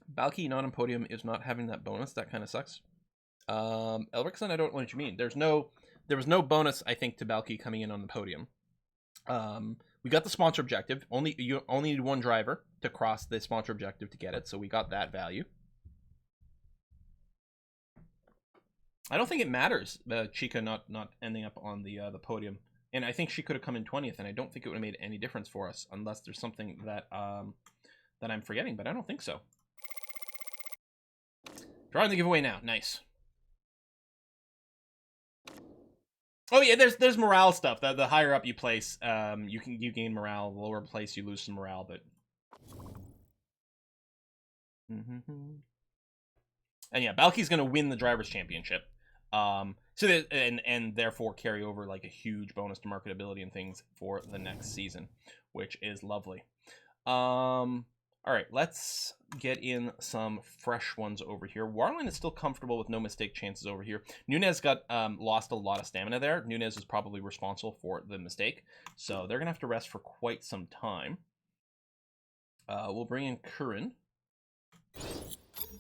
Balky not on podium is not having that bonus. That kind of sucks. Elrickson, I don't know what you mean. There was no bonus, I think, to Balky coming in on the podium. We got the sponsor objective. You only need one driver to cross the sponsor objective to get it, so we got that value. I don't think it matters, Chica not ending up on the podium. And I think she could have come in 20th, and I don't think it would have made any difference for us, unless there's something that that I'm forgetting, but I don't think so. Drawing the giveaway now. Nice. Oh yeah, there's morale stuff. The higher up you place, you gain morale. The lower place you lose some morale, but. And yeah, Balky's gonna win the drivers' championship. So that, and therefore carry over like a huge bonus to marketability and things for the next season, which is lovely. All right, let's get in some fresh ones over here. Warline is still comfortable with no mistake chances over here. Nunez got lost a lot of stamina there. Nunez is probably responsible for the mistake, so they're gonna have to rest for quite some time. We'll bring in Curran.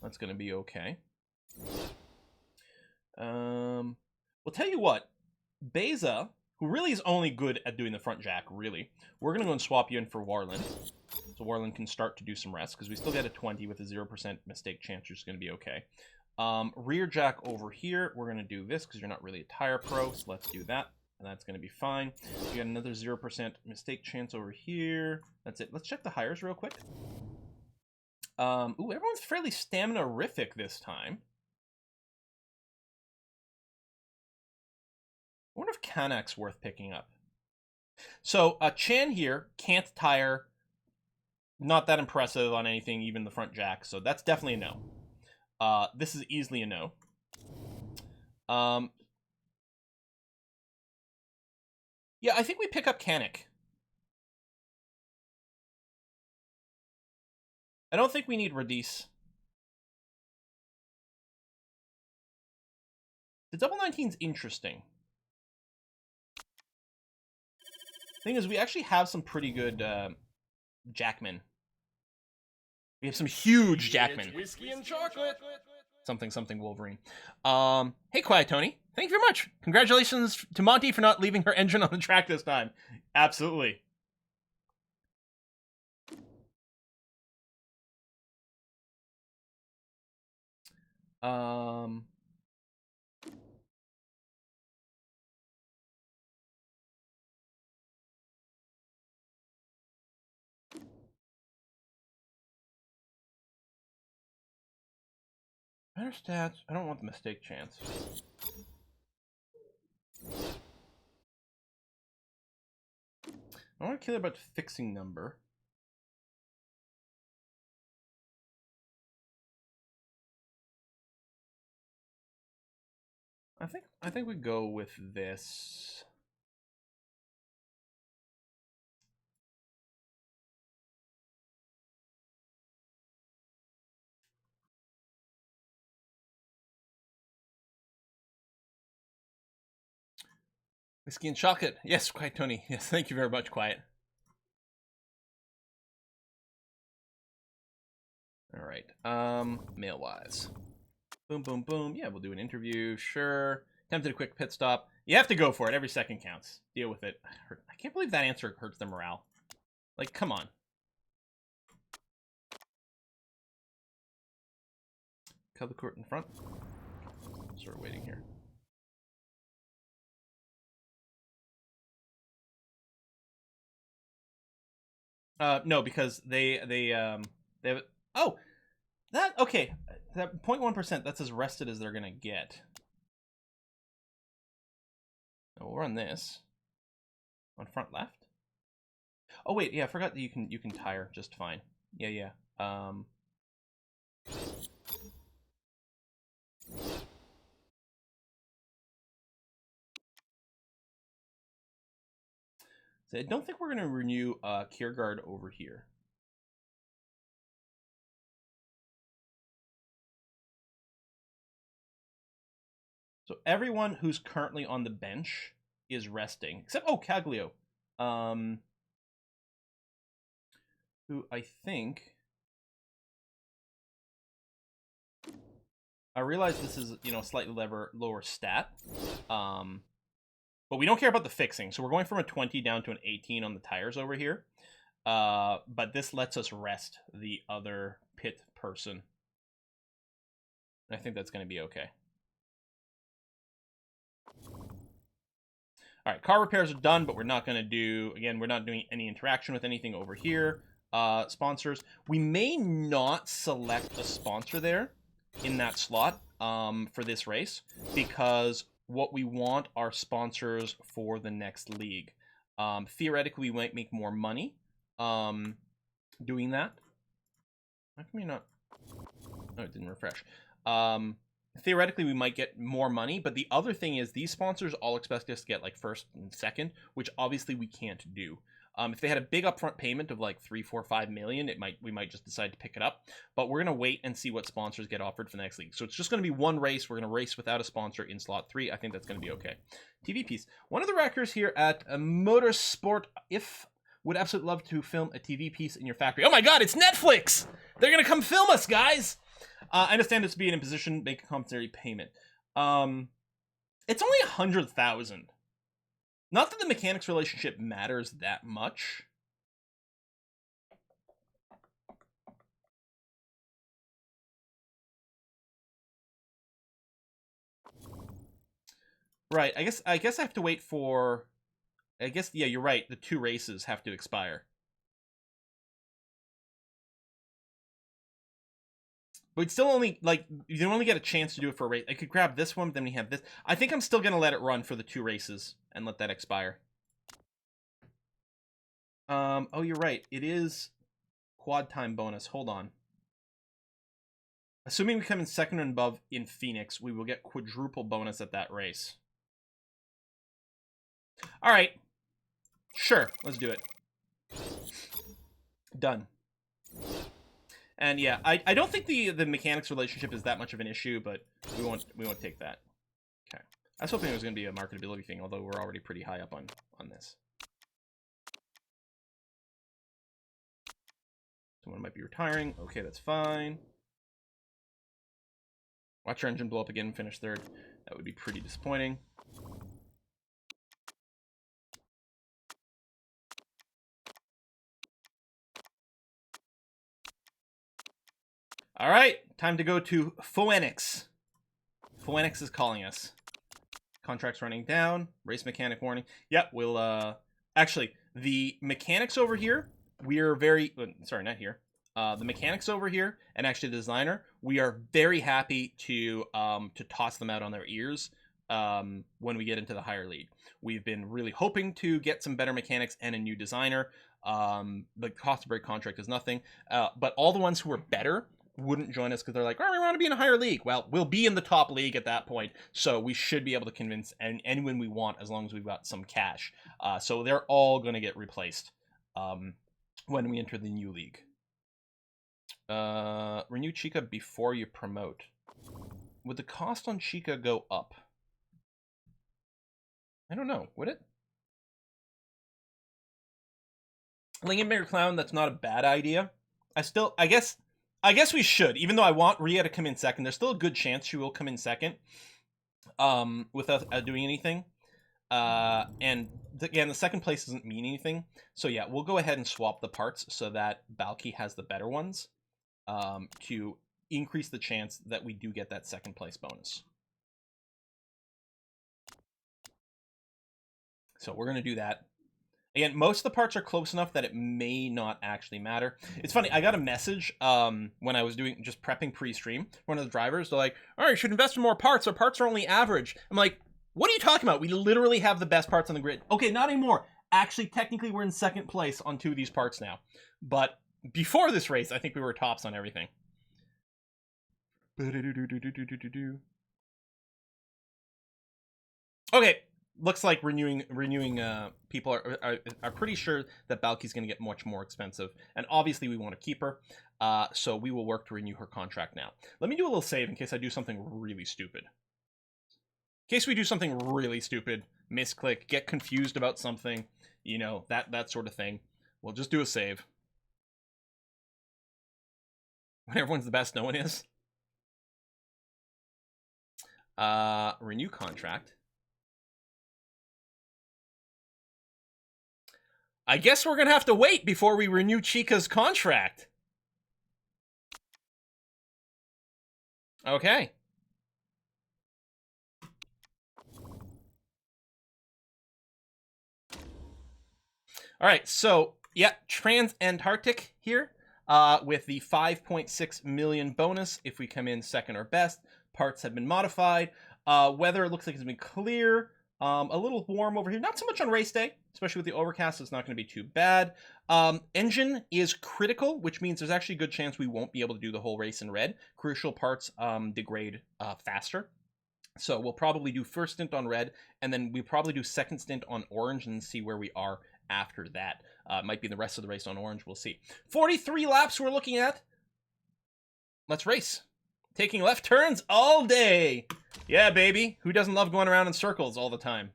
That's gonna be okay. We'll tell you what, Beza, who really is only good at doing the front jack, really, we're gonna go and swap you in for Warland. So Warland can start to do some rest, because we still get a 20 with a 0% mistake chance, which is going to be okay. Rear jack over here, we're going to do this, because you're not really a tire pro, so let's do that, and that's going to be fine. We got another 0% mistake chance over here. That's it. Let's check the hires real quick. Ooh, everyone's fairly stamina-rific this time. I wonder if Kanak's worth picking up. So, Chan here can't tire. Not that impressive on anything, even the front jack, so that's definitely a no. This is easily a no. Yeah, I think we pick up Kanik. I don't think we need Radis. The double 19's interesting. Thing is, we actually have some pretty good Jackmen. We have some huge Jackmen. It's whiskey and chocolate. Something Wolverine. Hey, Quiet Tony. Thank you very much. Congratulations to Monty for not leaving her engine on the track this time. Absolutely. Better stats. I don't want the mistake chance. I want to care about fixing number. I think we go with this. Whiskey and chocolate. Yes, Quiet Tony. Yes, thank you very much, Quiet. All right. Mail-wise. Boom, boom, boom. Yeah, we'll do an interview. Sure. Tempted a quick pit stop. You have to go for it. Every second counts. Deal with it. I can't believe that answer hurts the morale. Like, come on. Cut the court in front. Sort of waiting here. No, because they have. Oh, that okay. That 0.1%. That's as rested as they're gonna get. We'll run this on front left. Oh wait, yeah, I forgot that you can tire just fine. Yeah. So I don't think we're gonna renew Kiergaard over here. So everyone who's currently on the bench is resting, except Caglio, who I think I realize this is, you know, slightly lower stat. But we don't care about the fixing. So we're going from a 20 down to an 18 on the tires over here. But this lets us rest the other pit person. I think that's going to be okay. All right, car repairs are done, but we're not going to do, again, we're not doing any interaction with anything over here. Sponsors. We may not select a sponsor there in that slot for this race, because what we want are sponsors for the next league. Theoretically, we might make more money doing that. How come you not? Oh, it didn't refresh. Theoretically, we might get more money, but the other thing is these sponsors all expect us to get like first and second, which obviously we can't do. If they had a big upfront payment of like 3, 4, 5 million, we might just decide to pick it up. But we're gonna wait and see what sponsors get offered for the next league. So it's just gonna be one race. We're gonna race without a sponsor in slot 3. I think that's gonna be okay. TV piece. One of the wreckers here at Motorsport would absolutely love to film a TV piece in your factory. Oh my God, it's Netflix! They're gonna come film us, guys. I understand it's being in a position to make a compensatory payment. It's only 100,000. Not that the mechanics relationship matters that much. Right, I guess I have to wait for... yeah, you're right. The 2 races have to expire. But we'd still only, like, you only get a chance to do it for a race. I could grab this one, but then we have this. I think I'm still going to let it run for the 2 races and let that expire. Oh, you're right. It is quad time bonus. Hold on. Assuming we come in second and above in Phoenix, we will get quadruple bonus at that race. All right. Sure, let's do it. Done. And yeah, I don't think the mechanics relationship is that much of an issue, but we won't take that. Okay. I was hoping it was going to be a marketability thing, although we're already pretty high up on this. Someone might be retiring. Okay, that's fine. Watch your engine blow up again and finish third. That would be pretty disappointing. All right, time to go to Phoenix. Phoenix is calling us. Contract's running down. Race mechanic warning. Yep, we'll, actually, the mechanics over here, we're very, sorry, not here. The mechanics over here, and actually the designer, we are very happy to toss them out on their ears when we get into the higher league. We've been really hoping to get some better mechanics and a new designer. The cost of break contract is nothing. But all the ones who are better wouldn't join us because they're like, oh, we want to be in a higher league. Well, we'll be in the top league at that point, so we should be able to convince anyone we want as long as we've got some cash. So they're all going to get replaced when we enter the new league. Renew Chica before you promote. Would the cost on Chica go up? I don't know. Would it? Lingenberger Clown, that's not a bad idea. I guess we should, even though I want Rhea to come in second. There's still a good chance she will come in second without doing anything. And again, the second place doesn't mean anything. So yeah, we'll go ahead and swap the parts so that Balky has the better ones to increase the chance that we do get that second place bonus. So we're going to do that. Again, most of the parts are close enough that it may not actually matter. It's funny, I got a message when I was just prepping pre-stream. One of the drivers, they're like, all right, you should invest in more parts. Our parts are only average. I'm like, what are you talking about? We literally have the best parts on the grid. Okay, not anymore. Actually, technically, we're in second place on 2 of these parts now. But before this race, I think we were tops on everything. Okay. Looks like renewing people are pretty sure that Balky's going to get much more expensive, and obviously we want to keep her, so we will work to renew her contract now. Let me do a little save in case I do something really stupid. In case we do something really stupid, misclick, get confused about something, you know, that sort of thing. We'll just do a save. When everyone's the best, no one is. Renew contract. I guess we're going to have to wait before we renew Chica's contract. Okay. All right, so, yeah, Trans-Antarctic here with the 5.6 million bonus if we come in second or best. Parts have been modified. Weather looks like it's been clear. A little warm over here. Not so much on race day, especially with the overcast. It's not going to be too bad. Engine is critical, which means there's actually a good chance we won't be able to do the whole race in red. Crucial parts degrade faster. So we'll probably do first stint on red, and then we'll probably do second stint on orange and see where we are after that. Might be the rest of the race on orange. We'll see. 43 laps we're looking at. Let's race. Taking left turns all day. Yeah, baby. Who doesn't love going around in circles all the time?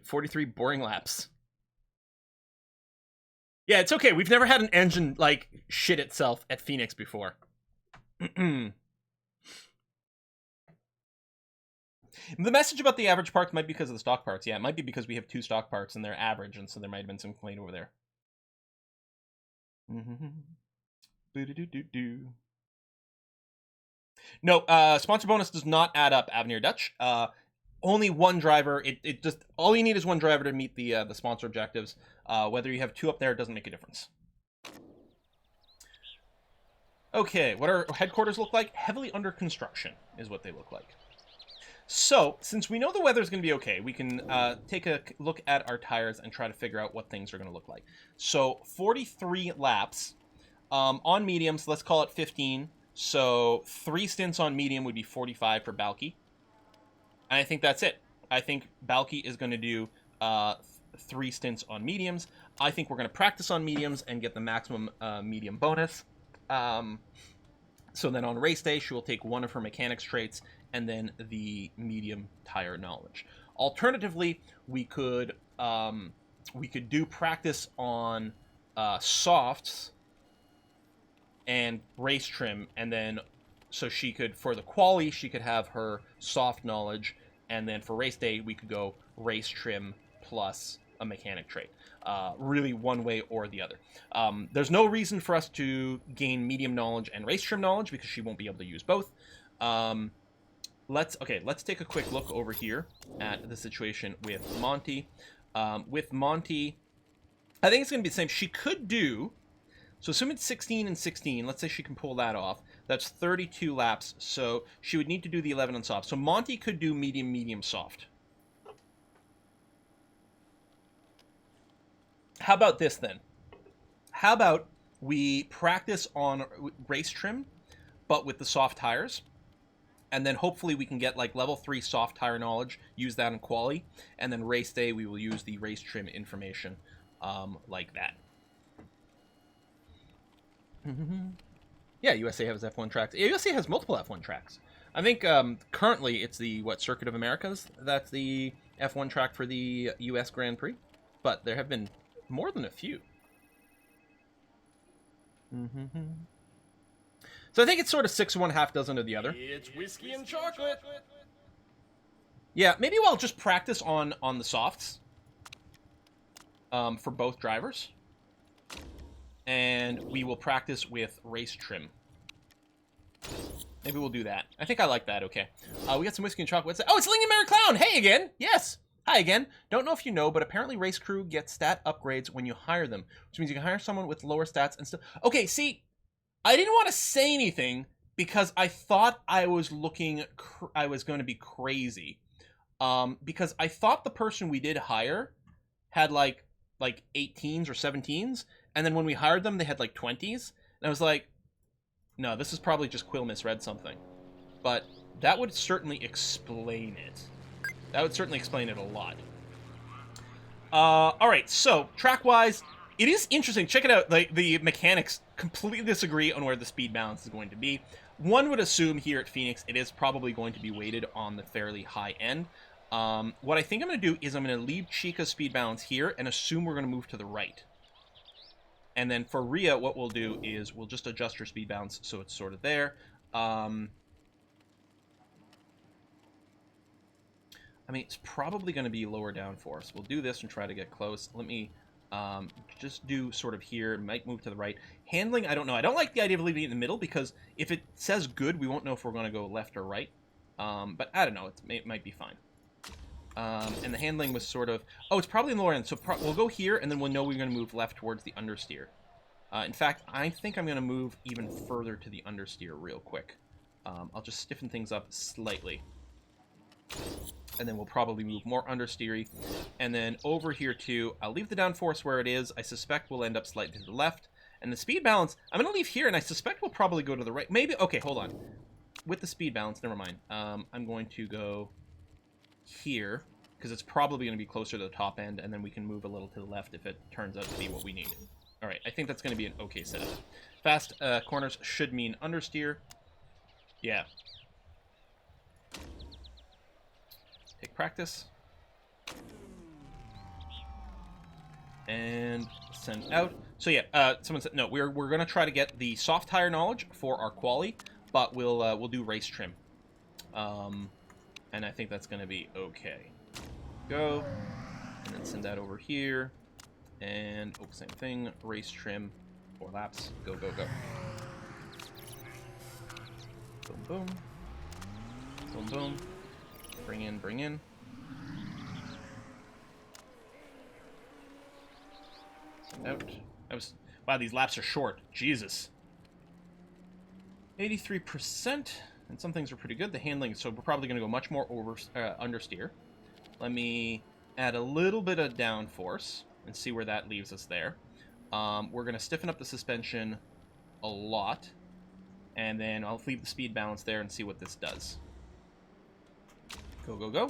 43 boring laps. Yeah, it's okay. We've never had an engine, like, shit itself at Phoenix before. The message about the average parts might be because of the stock parts. Yeah, it might be because we have 2 stock parts and they're average, and so there might have been some complaint over there. No, sponsor bonus does not add up, Avenir Dutch. Only one driver. It just, all you need is one driver to meet the sponsor objectives. Whether you have 2 up there, it doesn't make a difference. Okay, what our headquarters look like? Heavily under construction is what they look like. So, since we know the weather is going to be okay, we can take a look at our tires and try to figure out what things are going to look like. So, 43 laps on mediums, let's call it 15. So, 3 stints on medium would be 45 for Balky. And I think that's it. I think Balky is going to do 3 stints on mediums. I think we're going to practice on mediums and get the maximum medium bonus. So then on race day, she will take one of her mechanics traits and then the medium tire knowledge. Alternatively, we could do practice on softs and race trim, and then so she could, for the quali, she could have her soft knowledge, and then for race day, we could go race trim plus a mechanic trait. Really one way or the other. There's no reason for us to gain medium knowledge and race trim knowledge because she won't be able to use both. Let's take a quick look over here at the situation with Monty. With Monty, I think it's going to be the same. She could do, so assuming it's 16 and 16, let's say she can pull that off. That's 32 laps, so she would need to do the 11 on soft. So Monty could do medium, medium, soft. How about this then? How about we practice on race trim, but with the soft tires, and then hopefully we can get like level 3 soft tire knowledge, use that in quali, and then race day we will use the race trim information like that. Yeah, USA has F1 tracks. USA has multiple F1 tracks. I think currently it's the, Circuit of Americas? That's the F1 track for the US Grand Prix. But there have been more than a few. So I think it's sort of 6 1 half dozen of the other. It's whiskey and chocolate. Yeah, maybe we'll just practice on the softs for both drivers. And we will practice with race trim. Maybe we'll do that. I think I like that, okay. We got some whiskey and chocolate. Oh, it's Lincoln Mary Clown! Hey again! Yes! Hi again. Don't know if you know, but apparently race crew get stat upgrades when you hire them, which means you can hire someone with lower stats and stuff. Okay, see, I didn't want to say anything because I thought I was going to be crazy. Because I thought the person we did hire had like 18s or 17s, and then when we hired them, they had like 20s, and I was like, no, this is probably just Quill misread something. But that would certainly explain it. That would certainly explain it a lot. Alright, so, track-wise, it is interesting. Check it out. The mechanics completely disagree on where the speed balance is going to be. One would assume here at Phoenix, it is probably going to be weighted on the fairly high end. What I think I'm going to do is I'm going to leave Chica's speed balance here and assume we're going to move to the right. And then for Rhea, what we'll do is we'll just adjust her speed balance so it's sort of there. I mean, it's probably going to be lower downforce. We'll do this and try to get close. Let me just do sort of here. Might move to the right. Handling, I don't know. I don't like the idea of leaving it in the middle because if it says good, we won't know if we're going to go left or right. But I don't know. It might be fine. And the handling was sort of... Oh, it's probably in the lower end. So we'll go here, and then we'll know we're going to move left towards the understeer. In fact, I think I'm going to move even further to the understeer real quick. I'll just stiffen things up slightly. And then we'll probably move more understeery. And then over here too, I'll leave the downforce where it is. I suspect we'll end up slightly to the left. And the speed balance, I'm going to leave here, and I suspect we'll probably go to the right. Maybe, okay, hold on. With the speed balance, never mind. I'm going to go here, because it's probably going to be closer to the top end, and then we can move a little to the left if it turns out to be what we need. All right, I think that's going to be an okay setup. Fast corners should mean understeer. Yeah. Take practice. And send out. So yeah, someone said no. We're gonna try to get the soft tire knowledge for our quali, but we'll do race trim. And I think that's gonna be okay. Go, and then send that over here, and oh, same thing. Race trim, 4 laps. Go go go. Boom boom. Boom boom. Bring in, bring in. Send out. Wow, these laps are short. Jesus. 83%, and some things are pretty good. The handling, so we're probably going to go much more over understeer. Let me add a little bit of downforce and see where that leaves us there. We're going to stiffen up the suspension a lot, and then I'll leave the speed balance there and see what this does. Go, go, go.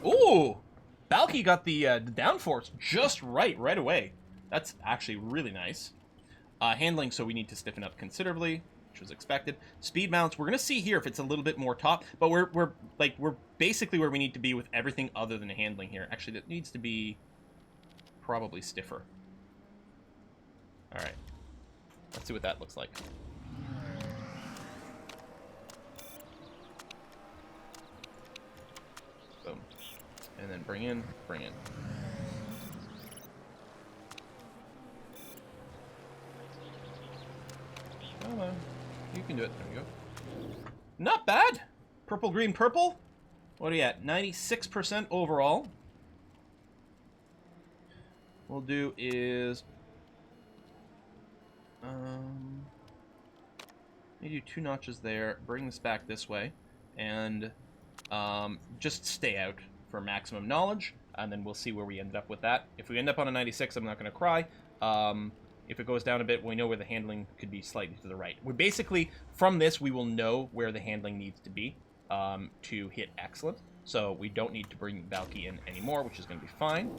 Ooh! Balky got the downforce just right away. That's actually really nice. Handling, so we need to stiffen up considerably, which was expected. Speed balance, we're gonna see here if it's a little bit more top, but we're basically where we need to be with everything other than handling here. Actually, that needs to be probably stiffer. All right, let's see what that looks like. Boom. And then bring in, bring in. Come on. You can do it. There we go. Not bad. Purple, green, purple. What are you at? 96% overall. What we'll do is... maybe do 2 notches there. Bring this back this way. And just stay out for maximum knowledge. And then we'll see where we end up with that. If we end up on a 96, I'm not going to cry. If it goes down a bit, we know where the handling could be slightly to the right. We basically, from this, we will know where the handling needs to be to hit excellent. So we don't need to bring Valky in anymore, which is going to be fine.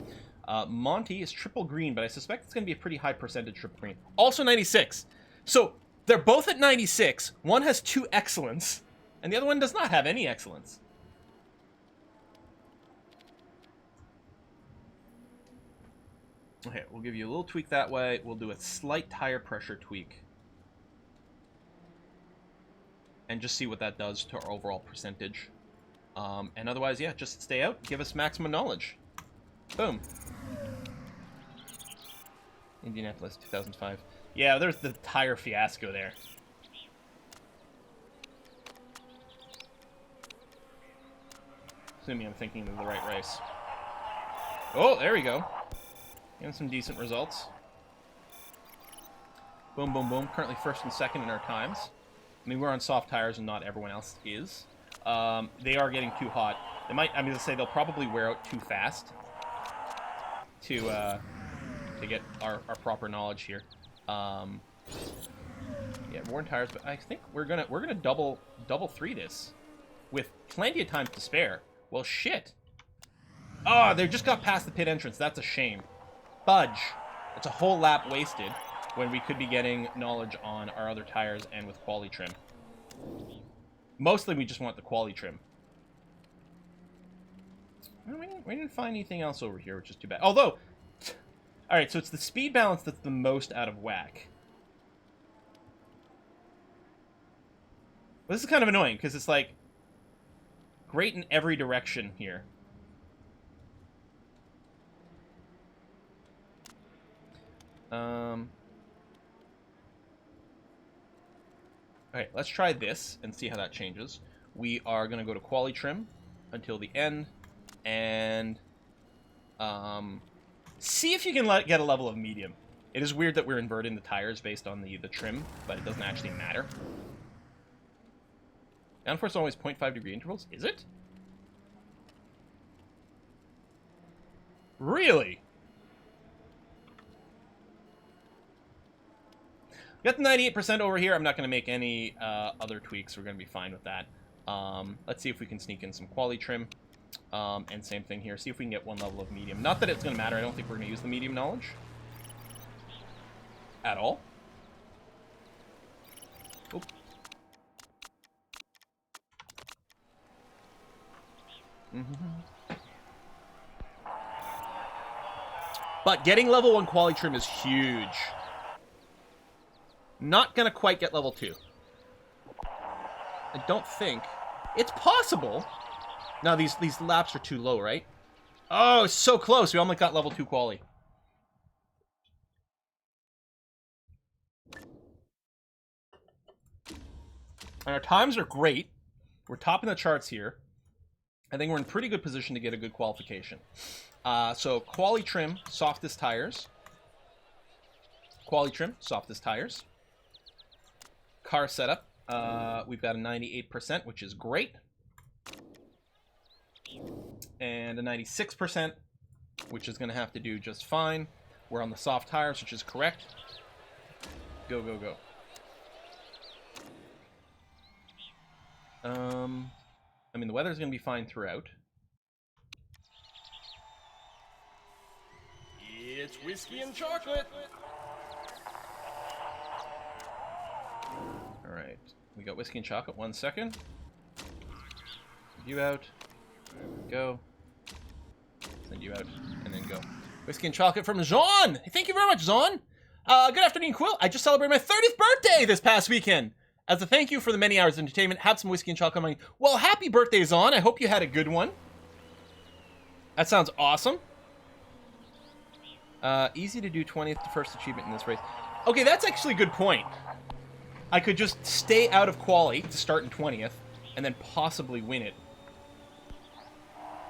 Monty is triple green, but I suspect it's going to be a pretty high percentage triple green. Also 96. So they're both at 96. One has 2 excellence, and the other one does not have any excellence. Okay, we'll give you a little tweak that way. We'll do a slight tire pressure tweak. And just see what that does to our overall percentage. And otherwise, yeah, just stay out. Give us maximum knowledge. Boom. Indianapolis, 2005. Yeah, there's the tire fiasco there. Assuming I'm thinking of the right race. Oh, there we go. And some decent results. Boom, boom, boom. Currently first and second in our times. I mean, we're on soft tires and not everyone else is. They are getting too hot. They might, I'm going to say they'll probably wear out too fast to get our proper knowledge here. Yeah, worn tires, but I think we're gonna double 3 this with plenty of time to spare. Well, shit. Oh, they just got past the pit entrance. That's a shame. Fudge. It's a whole lap wasted when we could be getting knowledge on our other tires and with quali trim. Mostly we just want the quali trim. We didn't find anything else over here, which is too bad. Although, alright, so it's the speed balance that's the most out of whack. This is kind of annoying, because it's like great in every direction here. Alright, let's try this and see how that changes. We are going to go to quali trim until the end, and see if you can get a level of medium. It is weird that we're inverting the tires based on the trim, but it doesn't actually matter. Downforce is always 0.5 degree intervals? Is it? Really? Got the 98% over here. I'm not going to make any other tweaks. We're going to be fine with that. Let's see if we can sneak in some quality trim. And same thing here. See if we can get one level of medium. Not that it's going to matter. I don't think we're going to use the medium knowledge at all. Oop. But getting level 1 quality trim is huge. Not gonna quite get level 2. I don't think. It's possible. No, these laps are too low, right? Oh, it's so close. We almost got level 2 quali. And our times are great. We're topping the charts here. I think we're in pretty good position to get a good qualification. So, quali trim, softest tires. Quali trim, softest tires. Car setup, we've got a 98%, which is great. And a 96%, which is going to have to do just fine. We're on the soft tires, which is correct. Go, go, go. I mean, the weather's going to be fine throughout. It's whiskey and chocolate! Alright, we got whiskey and chocolate. 1 second. Send you out. There we go. Send you out, and then go. Whiskey and chocolate from Jean! Thank you very much, Jean! Good afternoon, Quill. I just celebrated my 30th birthday this past weekend. As a thank you for the many hours of entertainment, have some whiskey and chocolate money. Well, happy birthday, Zon. I hope you had a good one. That sounds awesome. Easy to do 20th to first achievement in this race. Okay, that's actually a good point. I could just stay out of quali to start in 20th, and then possibly win it.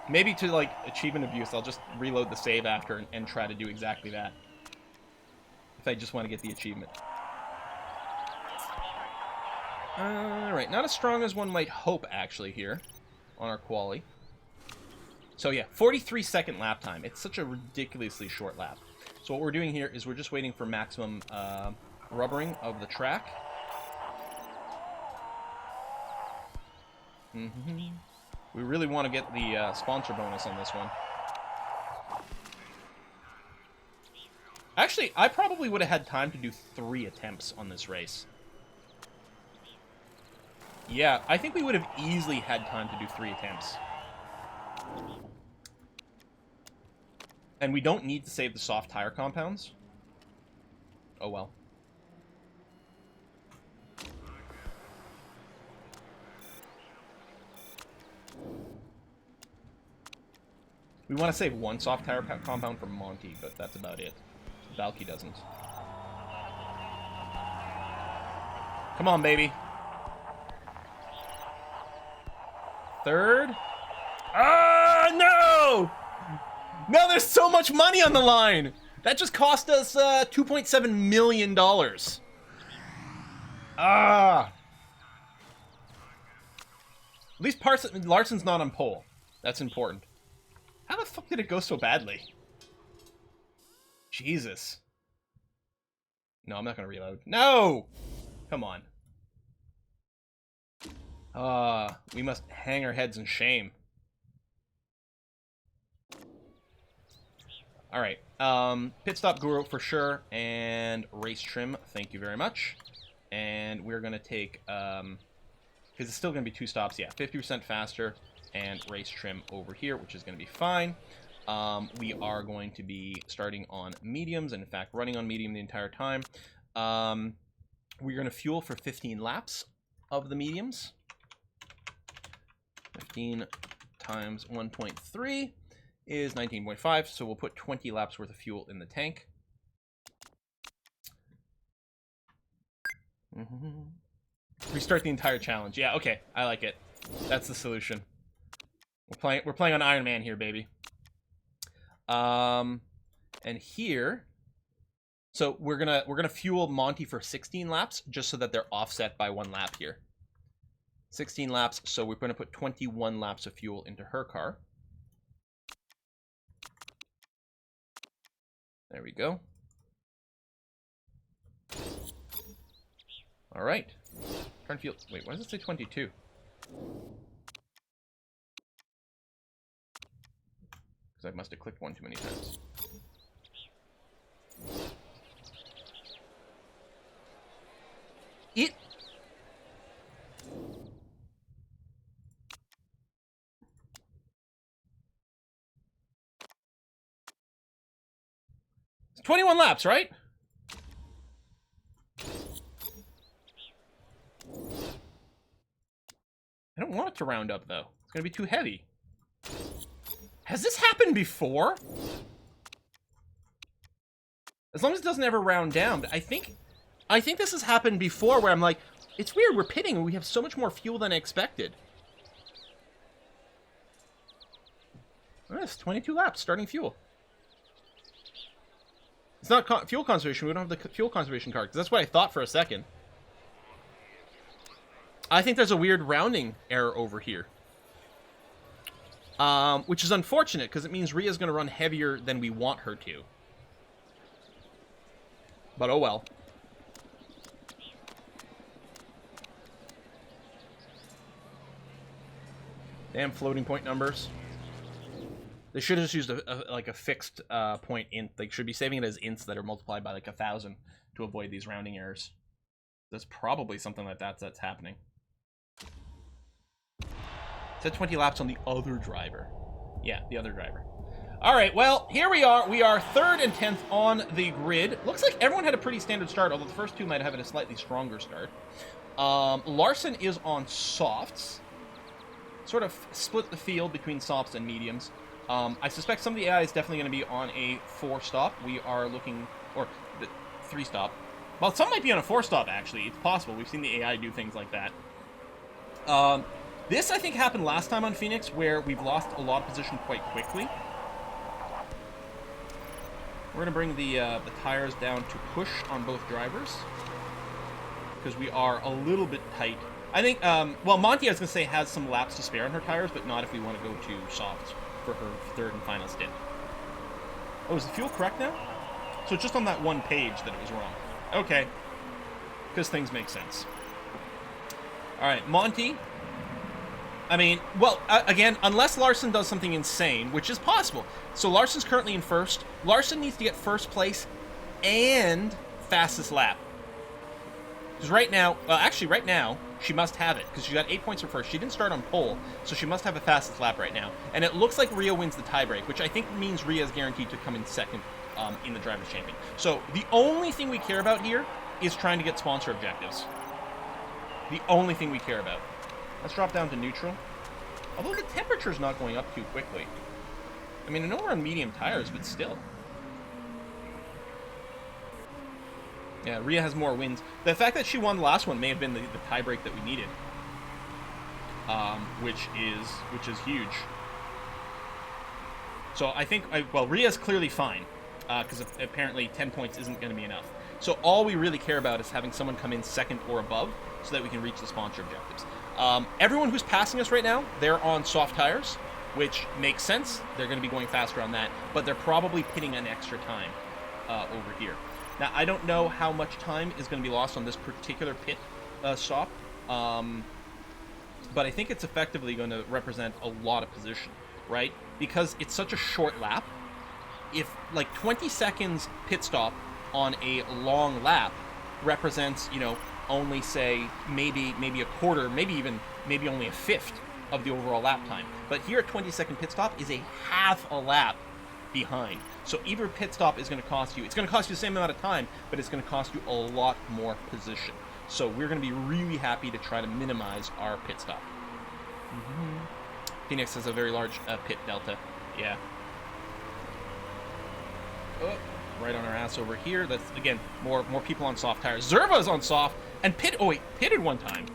Maybe to, like, achievement abuse, I'll just reload the save after and try to do exactly that. If I just want to get the achievement. Alright, not as strong as one might hope, actually, here on our quali. So, yeah, 43-second lap time. It's such a ridiculously short lap. So what we're doing here is we're just waiting for maximum rubbering of the track. We really want to get the sponsor bonus on this one. Actually, I probably would have had time to do 3 attempts on this race. Yeah, I think we would have easily had time to do 3 attempts. And we don't need to save the soft tire compounds. Oh well. We want to save 1 soft tire compound for Monty, but that's about it. Valky doesn't. Come on, baby. 3rd. Ah, no! No, there's so much money on the line! That just cost us $2.7 million. Ah! At least Larson's not on pole. That's important. How the fuck did it go so badly? Jesus. No, I'm not gonna reload. No! Come on. We must hang our heads in shame. Alright, pit stop guru for sure, and race trim, thank you very much. And we're gonna take, because it's still gonna be 2 stops, yeah, 50% faster, and race trim over here, which is gonna be fine. We are going to be starting on mediums, and in fact, running on medium the entire time. We're gonna fuel for 15 laps. of the mediums. 15 times 1.3 is 19.5, so we'll put 20 laps worth of fuel in the tank. Restart the entire challenge. Yeah, okay, I like it. That's the solution. We're playing on Iron Man here, baby. And here, so we're gonna fuel Monty for 16 laps just so that they're offset by 1 lap here. 16 laps, so we're going to put 21 laps of fuel into her car. There we go. All right. Turn fuel. Wait, why does it say 22? Because I must have clicked one too many times. It's 21 laps, right? I don't want it to round up, though. It's going to be too heavy. Has this happened before? As long as it doesn't ever round down. But I think this has happened before where I'm like, it's weird, we're pitting and we have so much more fuel than I expected. Oh, it's 22 laps, starting fuel. It's not fuel conservation. We don't have the fuel conservation card, because that's what I thought for a second. I think there's a weird rounding error over here. Which is unfortunate, because it means Rhea's going to run heavier than we want her to. But oh well. Damn floating point numbers. They should have just used a fixed point int. They should be saving it as ints that are multiplied by like 1,000 to avoid these rounding errors. There's probably something like that that's happening. It said 20 laps on the other driver. Yeah, the other driver. All right, well, here we are. We are 3rd and 10th on the grid. Looks like everyone had a pretty standard start, although the first two might have had a slightly stronger start. Larson is on softs. Sort of split the field between softs and mediums. I suspect some of the AI is definitely going to be on a 4-stop. We are looking, or the 3-stop. Well, some might be on a 4-stop, actually. It's possible. We've seen the AI do things like that. This, I think, happened last time on Phoenix, where we've lost a lot of position quite quickly. We're going to bring the tires down to push on both drivers, because we are a little bit tight. I think, well, Monty, I was going to say, has some laps to spare on her tires, but not if we want to go to softs for her 3rd and final stint. Oh, is the fuel correct now? So it's just on that one page that it was wrong. Okay. Because things make sense. Alright, Monty. I mean, well, again, unless Larson does something insane, which is possible. So Larson's currently in 1st. Larson needs to get 1st place and fastest lap. Because right now, well, actually right now, she must have it, because she got 8 points for 1st. She didn't start on pole, so she must have a fastest lap right now. And it looks like Rhea wins the tiebreak, which I think means Rhea is guaranteed to come in 2nd in the Drivers' Champion. So the only thing we care about here is trying to get sponsor objectives. The only thing we care about. Let's drop down to neutral. Although the temperature's not going up too quickly. I mean, I know we're on medium tires, but still. Yeah, Rhea has more wins. The fact that she won the last one may have been the tiebreak that we needed. Which is huge. So I think, well, Rhea's clearly fine. Because apparently 10 points isn't going to be enough. So all we really care about is having someone come in 2nd or above so that we can reach the sponsor objectives. Everyone who's passing us right now, they're on soft tires, which makes sense. They're going to be going faster on that, but they're probably pitting an extra time over here. Now, I don't know how much time is going to be lost on this particular pit stop, but I think it's effectively going to represent a lot of position, right? Because it's such a short lap. If, like, 20 seconds pit stop on a long lap represents, you know, only, say, maybe a quarter, maybe only a 1/5 of the overall lap time. But here, a 20-second pit stop is a half a lap behind. So either pit stop is going to cost you, it's going to cost you the same amount of time, but it's going to cost you a lot more position. So we're going to be really happy to try to minimize our pit stop. Phoenix has a very large pit delta. Yeah. Oh, right on our ass over here. That's, again, more people on soft tires. Zerva's on soft, and pitted one time.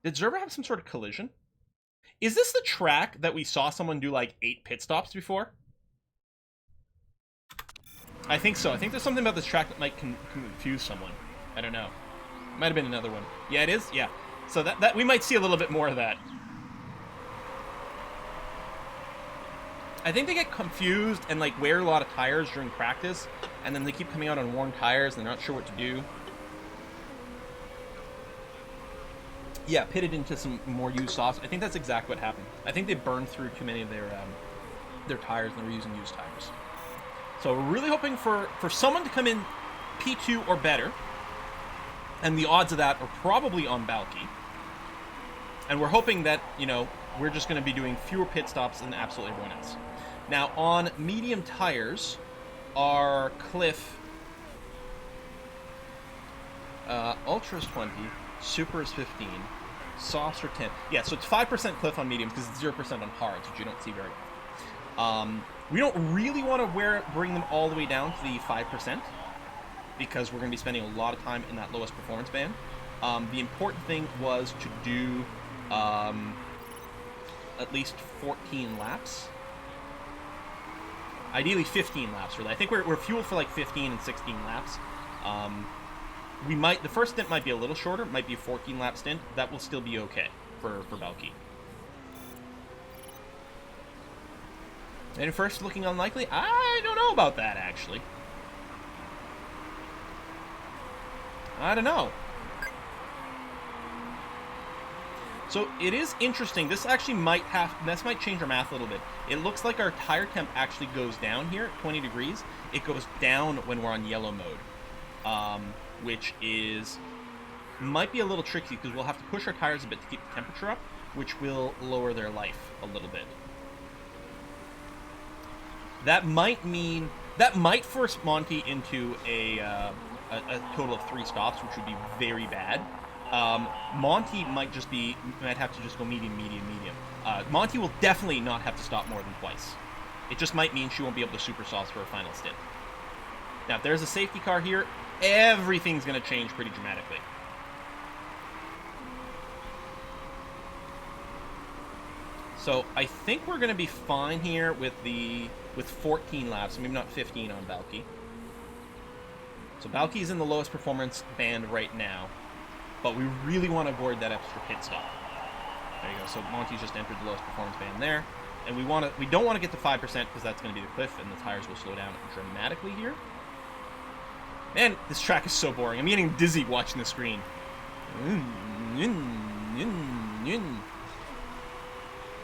Did Zerva have some sort of collision? Is this the track that we saw someone do like 8 pit stops before? I think so. I think there's something about this track that might confuse someone. I don't know. Might have been another one. Yeah, it is? Yeah. So that we might see a little bit more of that. I think they get confused and like wear a lot of tires during practice, and then they keep coming out on worn tires and they're not sure what to do. Yeah, pitted into some more used softs. I think that's exactly what happened. I think they burned through too many of their tires and they were using used tires. So we're really hoping for someone to come in P2 or better. And the odds of that are probably on Balky. And we're hoping that, you know, we're just going to be doing fewer pit stops than absolutely everyone else. Now, on medium tires, our Cliff... Ultra is 20, Super is 15, Softs are 10. Yeah, so it's 5% Cliff on mediums because it's 0% on hards, which you don't see very often. We don't really want to bring them all the way down to the 5%, because we're going to be spending a lot of time in that lowest performance band. The important thing was to do at least 14 laps. Ideally 15 laps, really. I think we're fueled for like 15 and 16 laps. The first stint might be a little shorter, might be a 14-lap stint. That will still be okay for Balky. And first looking unlikely? I don't know about that, actually. I don't know. So it is interesting. This actually might change our math a little bit. It looks like our tire temp actually goes down here at 20 degrees. It goes down when we're on yellow mode, which might be a little tricky because we'll have to push our tires a bit to keep the temperature up, which will lower their life a little bit. That might force Monty into a total of 3 stops, which would be very bad. Monty might have to just go medium. Monty will definitely not have to stop more than twice. It just might mean she won't be able to super sauce for a final stint. Now, if there's a safety car here, everything's going to change pretty dramatically. So I think we're going to be fine here with 14 laps, maybe not 15 on Balky. So Balky's in the lowest performance band right now, but we really want to avoid that extra pit stop. There you go. So Monty's just entered the lowest performance band there, and we don't want to get to 5% because that's going to be the cliff, and the tires will slow down dramatically here. Man, this track is so boring. I'm getting dizzy watching the screen.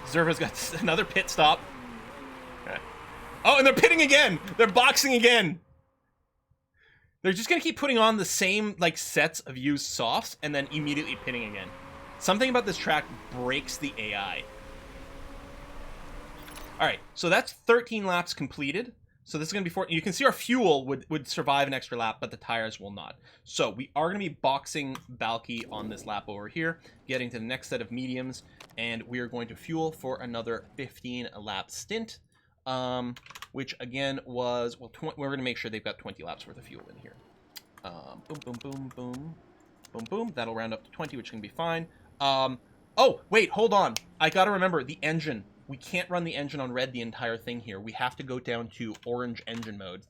Zerva's got another pit stop. Okay. Oh, and they're pitting again! They're boxing again! They're just going to keep putting on the same like sets of used softs and then immediately pitting again. Something about this track breaks the AI. Alright, so that's 13 laps completed. So this is going to be 14. You can see our fuel would survive an extra lap, but the tires will not. So we are going to be boxing Balky on this lap over here, getting to the next set of mediums, and we are going to fuel for another 15-lap stint. Which again was, well, we're going to make sure they've got 20 laps worth of fuel in here. Boom. That'll round up to 20, which can be fine. Oh, wait, hold on. I got to remember the engine. We can't run the engine on red the entire thing here. We have to go down to orange engine mode,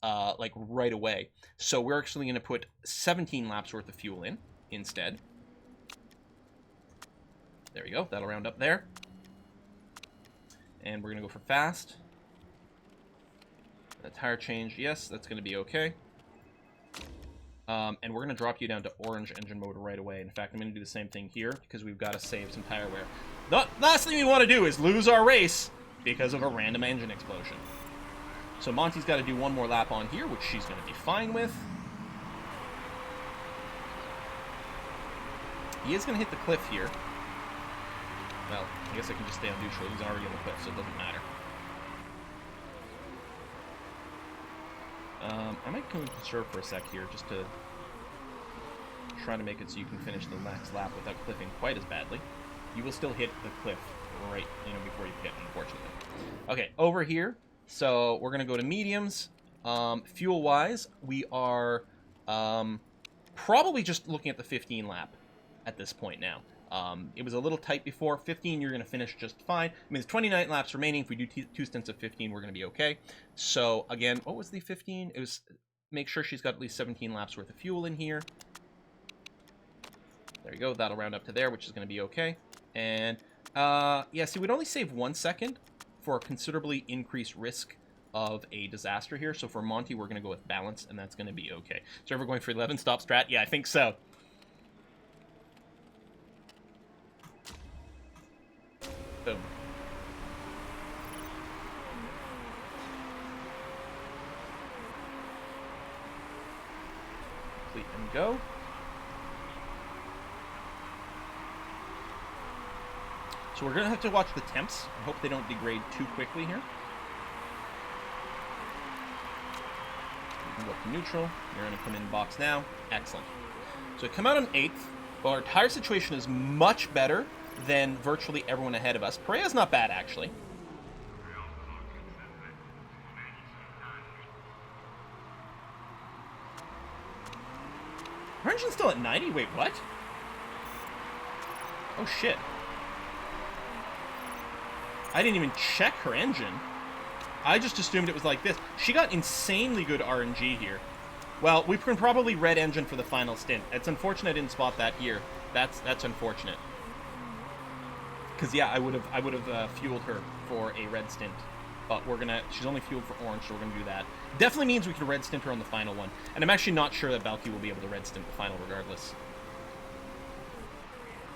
like right away. So we're actually going to put 17 laps worth of fuel in instead. There we go. That'll round up there. And we're going to go for fast. The tire change, yes, that's going to be okay. And we're going to drop you down to orange engine mode right away. In fact, I'm going to do the same thing here because we've got to save some tire wear. The last thing we want to do is lose our race because of a random engine explosion. So Monty's got to do one more lap on here, which she's going to be fine with. He is going to hit the cliff here. Well, I guess I can just stay on neutral. He's already on the cliff, so it doesn't matter. I might conserve for a sec here, just to... trying to make it so you can finish the next lap without cliffing quite as badly. You will still hit the cliff right, before you pit, unfortunately. Okay, over here. So we're gonna go to mediums. Fuel-wise, we are probably just looking at the 15 lap at this point now. It was a little tight before. 15, you're going to finish just fine. I mean, there's 29 laps remaining. If we do two stints of 15, we're going to be okay. So, again, what was the 15? It was make sure she's got at least 17 laps worth of fuel in here. There you go. That'll round up to there, which is going to be okay. And, yeah, see, we'd only save 1 second for a considerably increased risk of a disaster here. So for Monty, we're going to go with balance, and that's going to be okay. So we're going for 11 stop strat? Yeah, I think so. Boom. Complete and go. So we're going to have to watch the temps. I hope they don't degrade too quickly here. You can go up to neutral. You're going to come in box now. Excellent. So come out on 8th. Well, our tire situation is much better than virtually everyone ahead of us. Perea's not bad, actually. Her engine's still at 90? Wait, what? Oh, shit. I didn't even check her engine. I just assumed it was like this. She got insanely good RNG here. Well, we can probably red engine for the final stint. It's unfortunate I didn't spot that here. That's unfortunate. Because yeah, I would have fueled her for a red stint, but she's only fueled for orange, so we're gonna do that. Definitely means we can red stint her on the final one, and I'm actually not sure that Balky will be able to red stint the final regardless.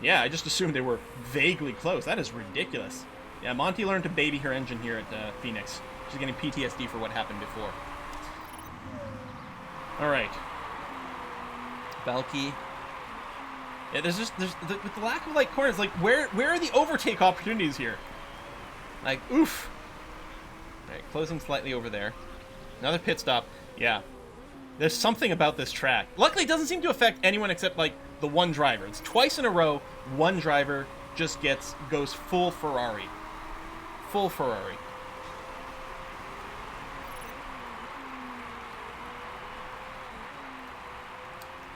Yeah, I just assumed they were vaguely close. That is ridiculous. Yeah, Monty learned to baby her engine here at Phoenix. She's getting PTSD for what happened before. All right, Balky. Yeah, with the lack of like corners, like where are the overtake opportunities here? Like, oof. All right, closing slightly over there. Another pit stop. Yeah, there's something about this track. Luckily, it doesn't seem to affect anyone except like the one driver. It's twice in a row. One driver just goes full Ferrari. Full Ferrari.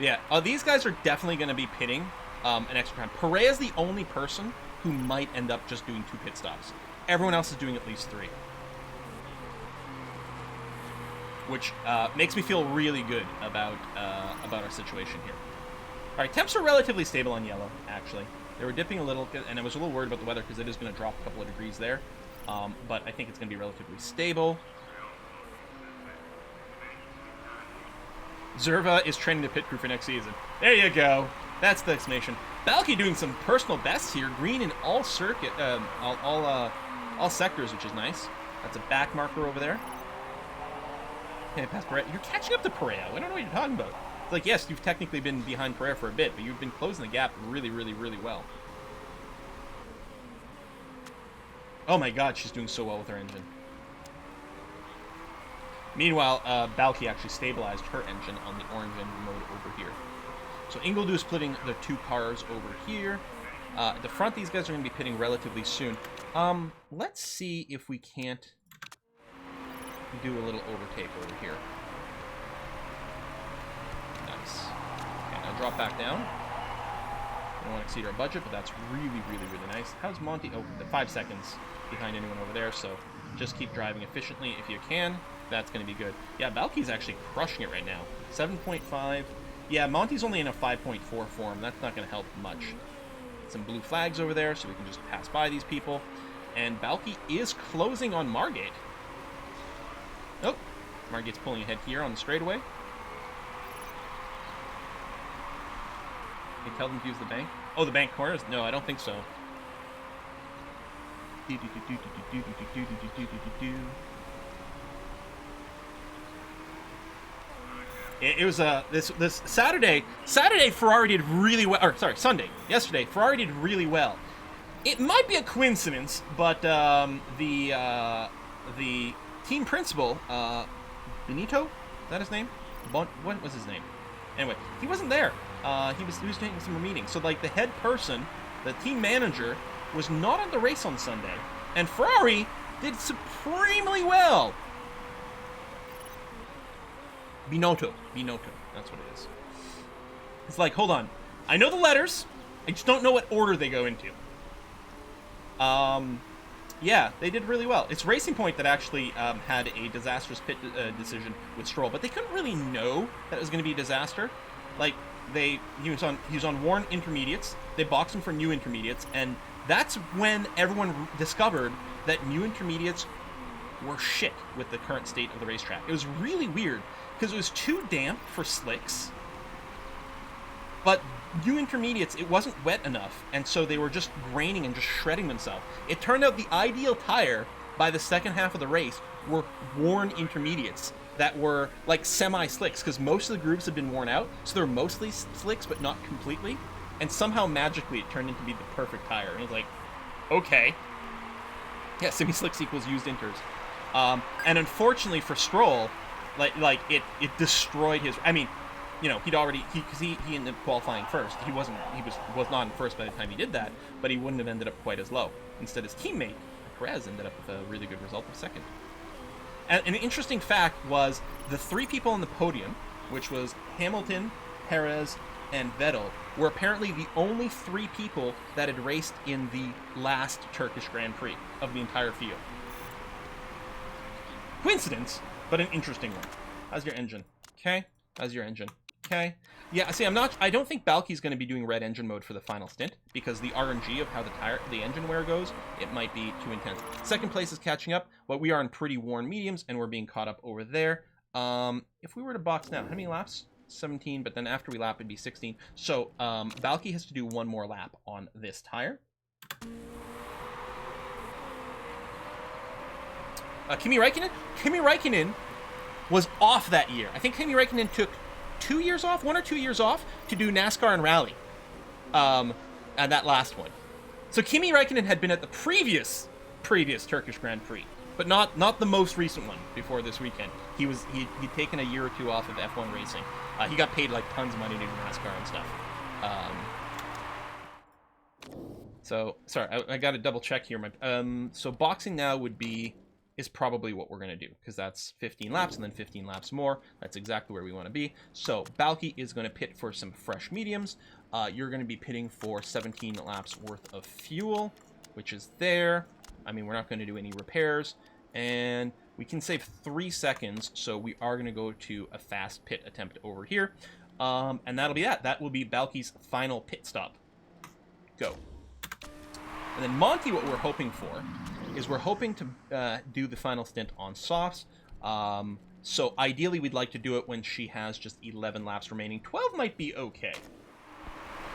Yeah, these guys are definitely going to be pitting an extra time. Perea's the only person who might end up just doing 2 pit stops. Everyone else is doing at least 3. Which makes me feel really good about our situation here. All right, temps are relatively stable on yellow, actually. They were dipping a little, and I was a little worried about the weather because it is going to drop a couple of degrees there. But I think it's going to be relatively stable. Zerva is training the pit crew for next season. There you go. That's the explanation. Balky doing some personal bests here. Green in all all sectors, which is nice. That's a back marker over there. Okay, past Perea. You're catching up to Perea. I don't know what you're talking about. It's like, yes, you've technically been behind Perea for a bit, but you've been closing the gap really, really, really well. Oh my god, she's doing so well with her engine. Meanwhile, Balky actually stabilized her engine on the orange engine mode over here. So Ingledew splitting the 2 cars over here. At the front, these guys are going to be pitting relatively soon. Let's see if we can't do a little overtake over here. Nice. Okay, now drop back down. We don't want to exceed our budget, but that's really, really, really nice. How's Monty? Oh, 5 seconds behind anyone over there, so just keep driving efficiently if you can. That's going to be good. Yeah, Balky's actually crushing it right now. 7.5. Yeah, Monty's only in a 5.4 form. That's not going to help much. Some blue flags over there, so we can just pass by these people. And Balky is closing on Margate. Oh, Margate's pulling ahead here on the straightaway. Can you tell them to use the bank? Oh, the bank corners? No, I don't think so. It was this Saturday Ferrari did really well. Or sorry, Sunday. Yesterday Ferrari did really well. It might be a coincidence, but the team principal Benito, is that his name? What was his name? Anyway, he wasn't there. he was taking some meetings. So like the head person, the team manager, was not at the race on Sunday, and Ferrari did supremely well. Binotto, that's what it is. It's like, hold on, I know the letters, I just don't know what order they go into. Yeah, they did really well. It's Racing Point that actually had a disastrous pit decision with Stroll, but they couldn't really know that it was going to be a disaster. Like, he was on worn intermediates. They boxed him for new intermediates, and that's when everyone discovered that new intermediates were shit with the current state of the racetrack. It was really weird because it was too damp for slicks, but new intermediates, it wasn't wet enough, and so they were just graining and just shredding themselves. It turned out the ideal tire by the second half of the race were worn intermediates that were like semi-slicks, because most of the grooves had been worn out, so they were mostly slicks but not completely, and somehow magically it turned into be the perfect tire. And it was like, okay, yeah, semi-slicks equals used inters. And unfortunately for Stroll, like it destroyed his. I mean, you know, because he ended up qualifying first. He was not in first by the time he did that, but he wouldn't have ended up quite as low. Instead, his teammate Perez ended up with a really good result of second. And an interesting fact was the three people on the podium, which was Hamilton, Perez, and Vettel, were apparently the only three people that had raced in the last Turkish Grand Prix of the entire field. Coincidence, but an interesting one. How's your engine? Okay. How's your engine? Okay. Yeah, see, I don't think Balky's going to be doing red engine mode for the final stint, because the RNG of how the engine wear goes, it might be too intense. Second place is catching up, but we are in pretty worn mediums, and we're being caught up over there. If we were to box now, how many laps? 17, but then after we lap, it'd be 16. So, Balky has to do one more lap on this tire. Kimi Räikkönen was off that year. I think Kimi Räikkönen took 1 or 2 years off to do NASCAR and Rally, and that last one. So Kimi Räikkönen had been at the previous Turkish Grand Prix, but not the most recent one before this weekend. He'd taken a year or two off of F1 racing. He got paid like tons of money to do NASCAR and stuff. So sorry, I got to double check here. So boxing now is probably what we're going to do, because that's 15 laps and then 15 laps more. That's exactly where we want to be. So Balky is going to pit for some fresh mediums. You're going to be pitting for 17 laps worth of fuel, which is there. I mean, we're not going to do any repairs, and we can save 3 seconds, so we are going to go to a fast pit attempt over here. And that'll be that. That will be Balky's final pit stop. Go. And then Monty, what we're hoping for is we're hoping to do the final stint on softs. So ideally, we'd like to do it when she has just 11 laps remaining. 12 might be okay.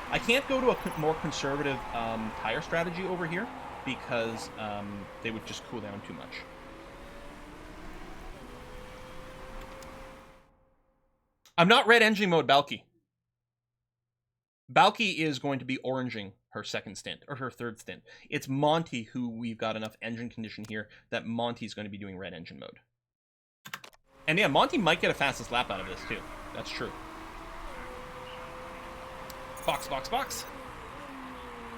I can't go to a more conservative tire strategy over here, because they would just cool down too much. I'm not red engine mode Balky. Balky is going to be oranging her second stint, or her third stint. It's Monty who we've got enough engine condition here that Monty's going to be doing red engine mode. And yeah, Monty might get a fastest lap out of this too. That's true. Box, box, box.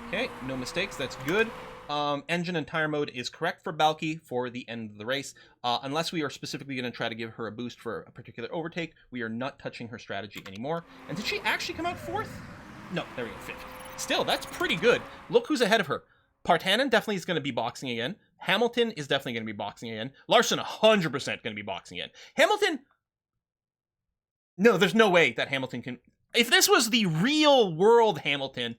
Okay, no mistakes. That's good. Engine and tire mode is correct for Balky for the end of the race. Unless we are specifically going to try to give her a boost for a particular overtake, we are not touching her strategy anymore. And did she actually come out 4th? No, there we go, 5th. Still, that's pretty good. Look who's ahead of her. Partanen definitely is going to be boxing again. Hamilton is definitely going to be boxing again. Larson 100% going to be boxing again. Hamilton... No, there's no way that Hamilton can... If this was the real world Hamilton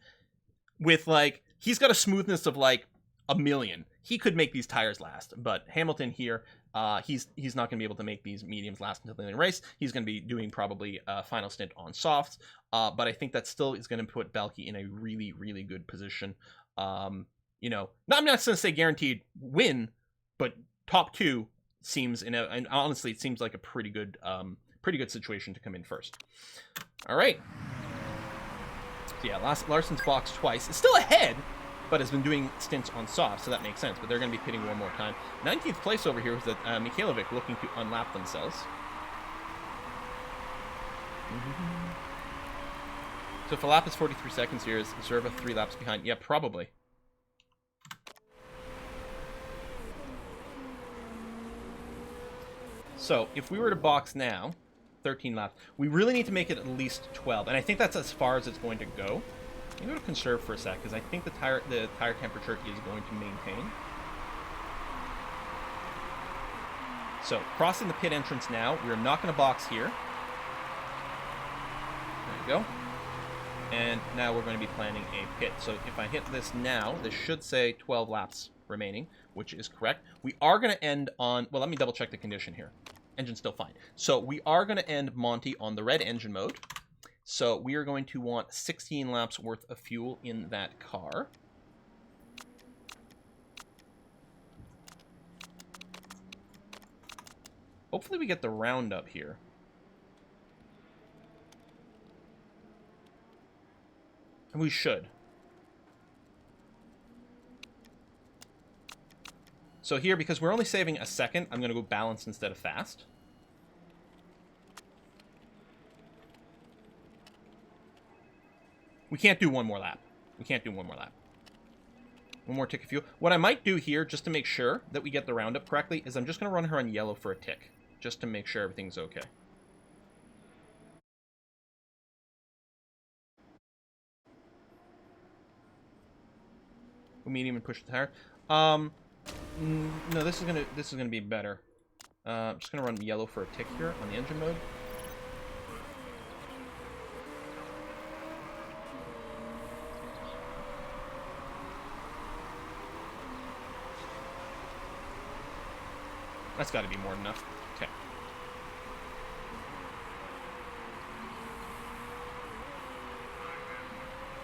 with, like... He's got a smoothness of, like, 1,000,000. He could make these tires last. But Hamilton here, he's not going to be able to make these mediums last until the end of the race. He's going to be doing probably a final stint on softs. But I think that still is going to put Balky in a really, really good position. You know, I'm not going to say guaranteed win, but top 2 seems, and honestly, it seems like a pretty good situation to come in first. All right. So yeah, Larson's boxed twice. It's still ahead, but has been doing stints on soft, so that makes sense. But they're going to be pitting one more time. 19th place over here is that Mikhailovic looking to unlap themselves. So if a lap is 43 seconds here, is Zerva 3 laps behind? Yeah, probably. So if we were to box now, 13 laps, we really need to make it at least 12. And I think that's as far as it's going to go. Maybe we'll conserve for a sec, because I think the tire temperature is going to maintain. So, crossing the pit entrance now. We're not going to box here. There we go. And now we're going to be planning a pit. So if I hit this now, this should say 12 laps remaining, which is correct. We are going to end on... Well, let me double check the condition here. Engine's still fine. So we are going to end Monty on the red engine mode. So we are going to want 16 laps worth of fuel in that car. Hopefully we get the roundup here. And we should. So here, because we're only saving a second, I'm going to go balanced instead of fast. We can't do one more lap. We can't do one more lap. One more tick of fuel. What I might do here, just to make sure that we get the roundup correctly, is I'm just going to run her on yellow for a tick. Just to make sure everything's okay. Go medium and push the tire. No, this is gonna be better. I'm just gonna run yellow for a tick here on the engine mode. That's got to be more than enough. Okay.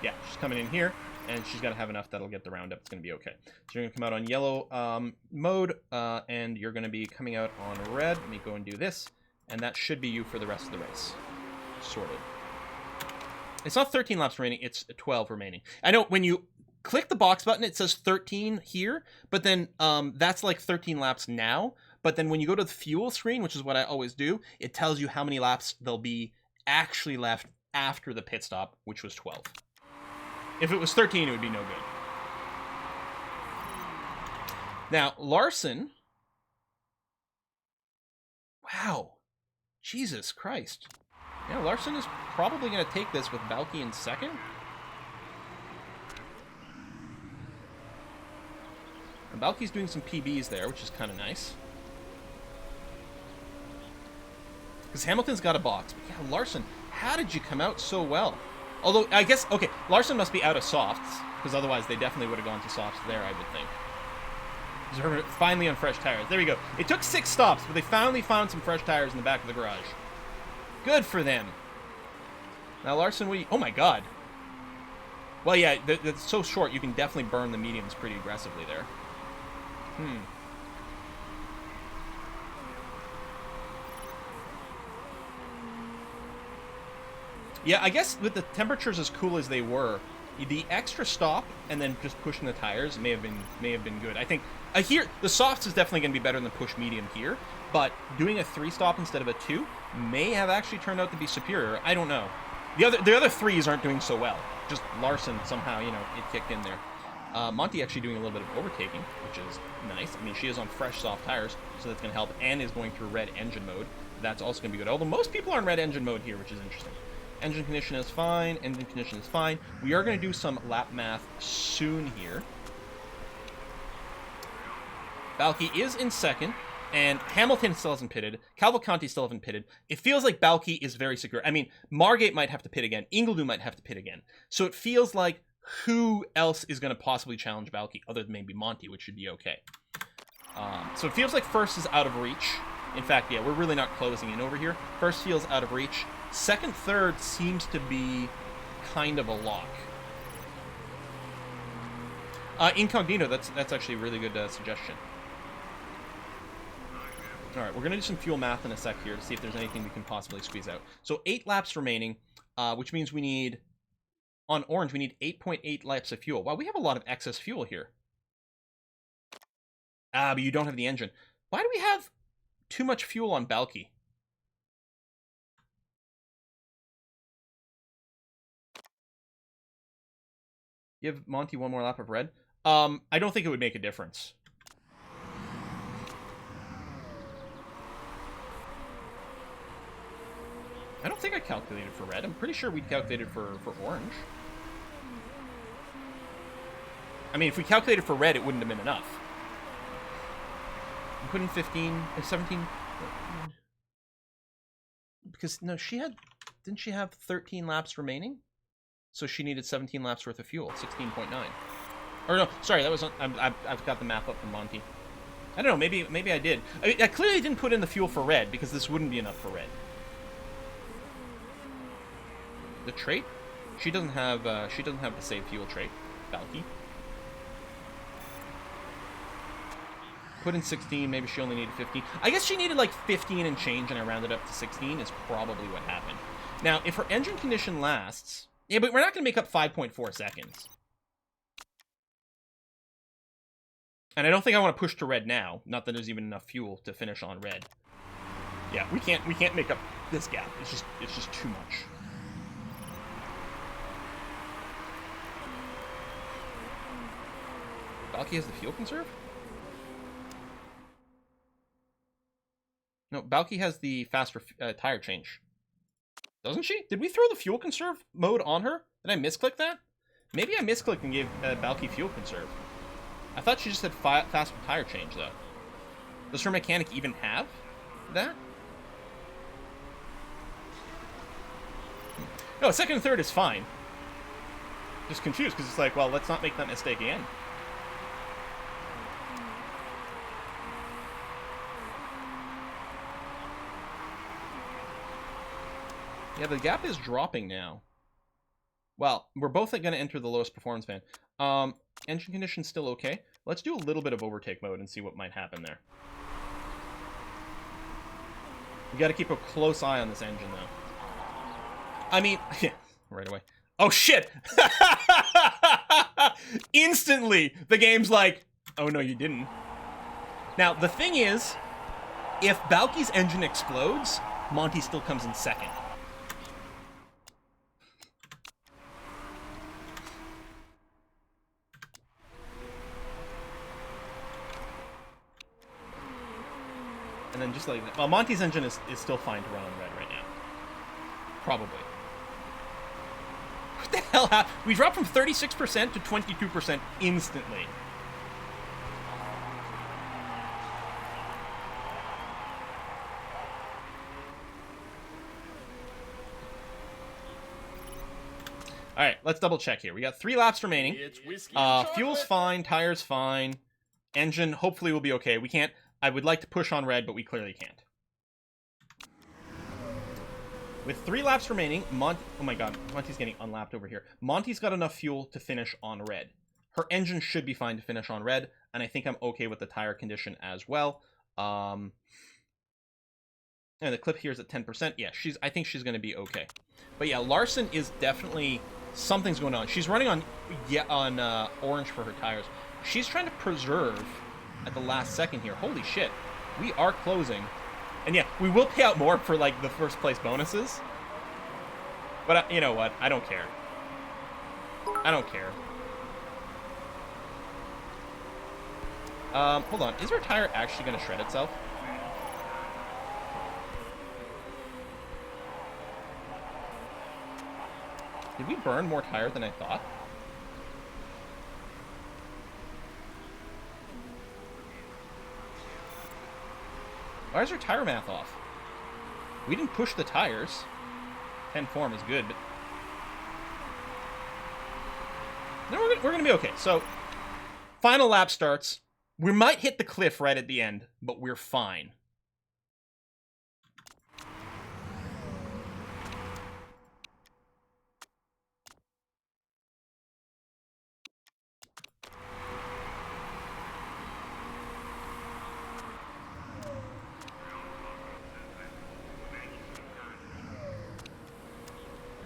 Yeah, she's coming in here, and she's got to have enough that'll get the roundup. It's going to be okay. So you're going to come out on yellow mode, and you're going to be coming out on red. Let me go and do this, and that should be you for the rest of the race. Sorted. It's not 13 laps remaining, it's 12 remaining. I know when you click the box button, it says 13 here, but then that's like 13 laps now. But then when you go to the fuel screen, which is what I always do, it tells you how many laps there'll be actually left after the pit stop, which was 12. If it was 13, it would be no good. Now, Larson... Wow. Jesus Christ. Yeah, Larson is probably going to take this with Balky in second. And Balky's doing some PBs there, which is kind of nice. Because Hamilton's got a box. But yeah, Larson, how did you come out so well? Although, I guess, okay, Larson must be out of softs, because otherwise they definitely would have gone to softs there, I would think. They're finally on fresh tires. There we go. It took 6 stops, but they finally found some fresh tires in the back of the garage. Good for them. Now, Larson, oh my god. Well, yeah, it's so short, you can definitely burn the mediums pretty aggressively there. Yeah, I guess with the temperatures as cool as they were, the extra stop and then just pushing the tires may have been good. I think here the softs is definitely going to be better than the push medium here, but doing a 3 stop instead of a 2 may have actually turned out to be superior. I don't know. The other 3s aren't doing so well. Just Larson somehow, you know, it kicked in there. Monty actually doing a little bit of overtaking, which is nice. I mean, she is on fresh soft tires, so that's going to help, and is going through red engine mode. That's also going to be good. Although most people are in red engine mode here, which is interesting. Engine condition is fine. Engine condition is fine. We are going to do some lap math soon here. Balky is in second, and Hamilton still hasn't pitted. Cavalcanti still hasn't pitted. It feels like Balky is very secure. I mean, Margate might have to pit again. Ingledew might have to pit again. So it feels like who else is going to possibly challenge Balky other than maybe Monty, which should be okay. So it feels like first is out of reach. In fact, yeah, we're really not closing in over here. First feels out of reach. Second, third seems to be kind of a lock. Incognito, that's actually a really good suggestion. All right, we're going to do some fuel math in a sec here to see if there's anything we can possibly squeeze out. So 8 laps remaining, which means we need, on orange, we need 8.8 laps of fuel. Wow, we have a lot of excess fuel here. But you don't have the engine. Why do we have too much fuel on Balky? Give Monty one more lap of red. I don't think it would make a difference. I don't think I calculated for red. I'm pretty sure we'd calculated for orange. I mean, if we calculated for red, it wouldn't have been enough. I'm putting 15, 17... Because, no, she had... Didn't she have 13 laps remaining? So she needed 17 laps worth of fuel. 16.9. Or no, sorry, that was... I've got the map up from Monty. I don't know, maybe I did. I clearly didn't put in the fuel for red, because this wouldn't be enough for red. The trait? She doesn't have the save fuel trait. Valky. Put in 16, maybe she only needed 15. I guess she needed like 15 and change, and I rounded up to 16 is probably what happened. Now, if her engine condition lasts... Yeah, but we're not going to make up 5.4 seconds. And I don't think I want to push to red now. Not that there's even enough fuel to finish on red. Yeah, we can't make up this gap. It's just too much. Balky has the fuel conserve? No, Balky has the faster tire change. Doesn't she? Did we throw the fuel conserve mode on her? Did I misclick that? Maybe I misclicked and gave Balky fuel conserve. I thought she just had faster tire change, though. Does her mechanic even have that? No, second and third is fine. Just confused, because it's like, well, let's not make that mistake again. Yeah, the gap is dropping now. Well, we're both going to enter the lowest performance band. Engine condition's still okay. Let's do a little bit of overtake mode and see what might happen there. We got to keep a close eye on this engine, though. I mean, yeah, right away. Oh, shit! Instantly, the game's like, oh, no, you didn't. Now, the thing is, if Balky's engine explodes, Monty still comes in second. And then just like that. Well, Monty's engine is still fine to run on red right now. Probably. What the hell happened? We dropped from 36% to 22% instantly. Alright, let's double check here. We got 3 laps remaining. Fuel's fine, tires fine. Engine hopefully will be okay. We can't... I would like to push on red, but we clearly can't. With 3 laps remaining, oh my god, Monty's getting unlapped over here. Monty's got enough fuel to finish on red. Her engine should be fine to finish on red, and I think I'm okay with the tire condition as well. And the clip here is at 10%. Yeah, I think she's going to be okay. But yeah, Larson is definitely... Something's going on. She's running on orange for her tires. She's trying to preserve... at the last second here. Holy shit. We are closing. And yeah, we will pay out more for, like, the first place bonuses. But, you know what? I don't care. I don't care. Hold on. Is our tire actually going to shred itself? Did we burn more tire than I thought? Why is our tire math off? We didn't push the tires. 10 form is good, but... No, we're going to be okay. So, final lap starts. We might hit the cliff right at the end, but we're fine.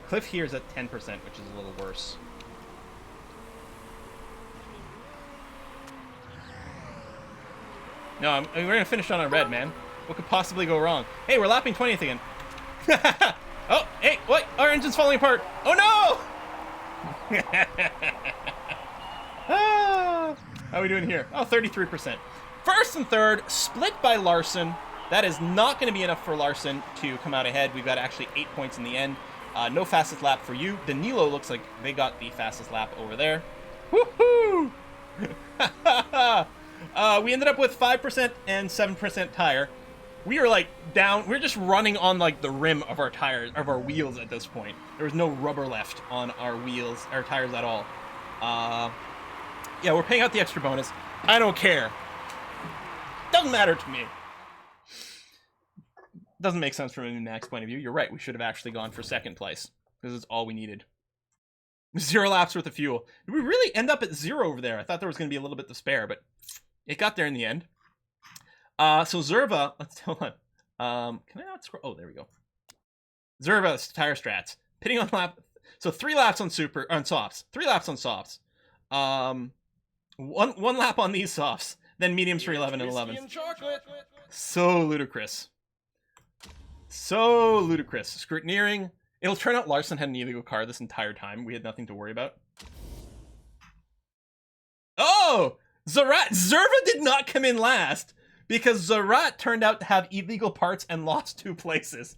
Cliff here is at 10%, which is a little worse. No, we're going to finish on a red, man. What could possibly go wrong? Hey, we're lapping 20th again. Oh, hey, what? Our engine's falling apart. Oh, no! How are we doing here? Oh, 33%. First and third, split by Larson. That is not going to be enough for Larson to come out ahead. We've got actually 8 points in the end. No fastest lap for you. Danilo looks like they got the fastest lap over there. Woohoo! We ended up with 5% and 7% tire. We are like down. We're just running on like the rim of our tires, of our wheels at this point. There was no rubber left on our wheels, our tires at all. Yeah, we're paying out the extra bonus. I don't care. Doesn't matter to me. Doesn't make sense from a Max point of view. You're right. We should have actually gone for second place. This is all we needed. 0 laps worth of fuel. Did we really end up at 0 over there? I thought there was going to be a little bit to spare, but it got there in the end. So Zerva, hold on. Can I not scroll? Oh, there we go. Zerva's tire strats. Pitting on lap. So 3 laps on softs. 3 laps on softs. One lap on these softs. Then mediums for 11 and 11. So ludicrous. So ludicrous. Scrutineering. It'll turn out Larson had an illegal car this entire time. We had nothing to worry about. Oh! Zerva did not come in last because Zarat turned out to have illegal parts and lost 2 places.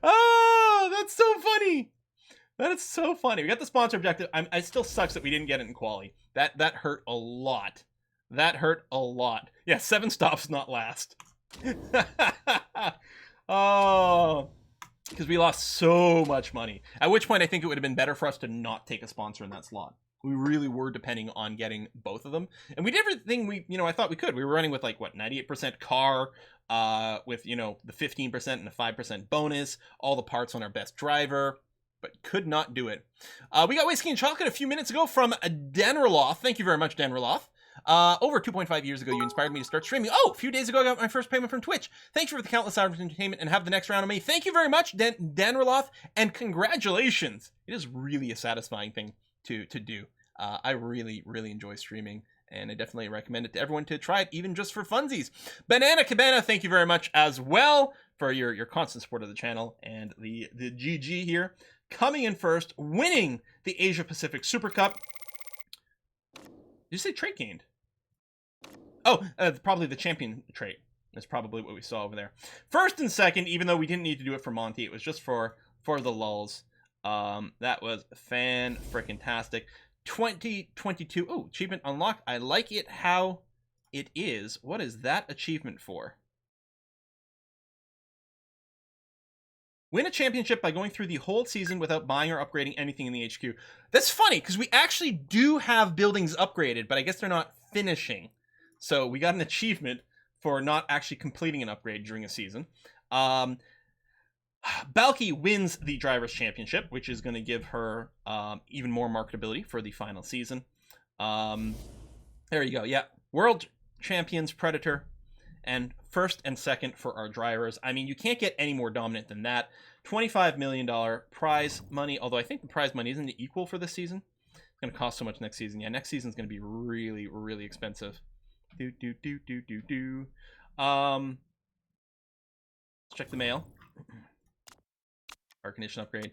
Oh, that's so funny. That is so funny. We got the sponsor objective. It still sucks that we didn't get it in quali. That hurt a lot. That hurt a lot. Yeah, 7 stops, not last. Oh, because we lost so much money. At which point I think it would have been better for us to not take a sponsor in that slot. We really were depending on getting both of them. And we did everything I thought we could. We were running with like, what, 98% car, with, the 15% and a 5% bonus, all the parts on our best driver, but could not do it. We got Whiskey and Chocolate a few minutes ago from Dan Roloff. Thank you very much, Dan Roloff. Over 2.5 years ago, you inspired me to start streaming. Oh, a few days ago, I got my first payment from Twitch. Thanks for the countless hours of entertainment and have the next round of me. Thank you very much, Dan Roloff, and congratulations. It is really a satisfying thing to do. I really, really enjoy streaming, and I definitely recommend it to everyone to try it, even just for funsies. Banana Cabana, thank you very much as well for your constant support of the channel, and the GG here. Coming in first, winning the Asia Pacific Super Cup. Did you say trait gained? Oh, probably the champion trait. That's probably what we saw over there. First and second, even though we didn't need to do it for Monty, it was just for the lulz. That was fan-frickin-tastic. 2022. Oh, achievement unlocked. I like it how it is. What is that achievement for? Win a championship by going through the whole season without buying or upgrading anything in the HQ. That's funny, because we actually do have buildings upgraded, but I guess they're not finishing. So we got an achievement for not actually completing an upgrade during a season. Balky wins the Drivers' Championship, which is going to give her even more marketability for the final season. There you go. Yeah, World Champions Predator, and first and second for our drivers. I mean, you can't get any more dominant than that. $25 million prize money, although I think the prize money isn't equal for this season. It's going to cost so much next season. Yeah, next season's going to be really, really expensive. Let's check the mail. Air condition upgrade.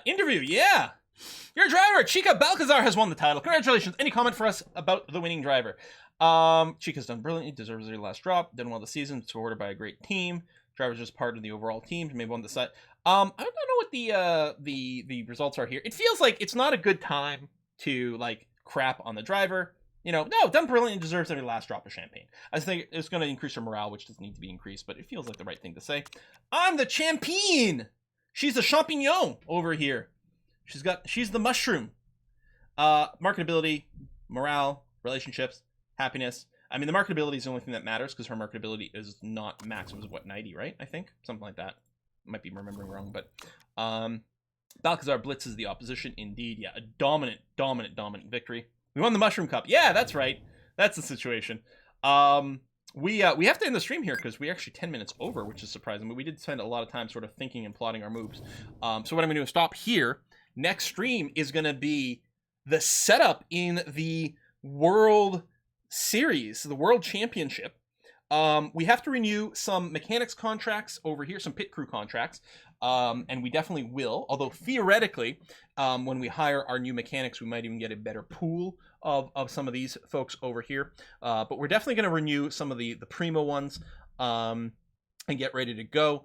Interview, yeah! Your driver, Chica Balcazar, has won the title. Congratulations. Any comment for us about the winning driver? Chica's done brilliantly, deserves their last drop, done well this season, supported by a great team. Driver's just part of the overall team, maybe won the set. I don't know what the results are here. It feels like it's not a good time to like crap on the driver. No, done brilliantly, deserves their last drop of champagne. I think it's going to increase her morale, which doesn't need to be increased, but it feels like the right thing to say. I'm the champion. She's a champignon over here. She's the mushroom. Marketability, morale, relationships, happiness. I mean, the marketability is the only thing that matters because her marketability is not max. It was what, 90, right? I think something like that. Might be remembering wrong, but Balcazar blitzes the opposition. Indeed, yeah, a dominant victory. We won the Mushroom Cup. Yeah, that's right. That's the situation. We have to end the stream here because we're actually 10 minutes over, which is surprising. But we did spend a lot of time sort of thinking and plotting our moves. So what I'm going to do is stop here. Next stream is going to be the setup in the World Series, the World Championship. We have to renew some mechanics contracts over here, some pit crew contracts, and we definitely will. Although theoretically, when we hire our new mechanics, we might even get a better pool of some of these folks over here. But we're definitely going to renew some of the primo ones and get ready to go.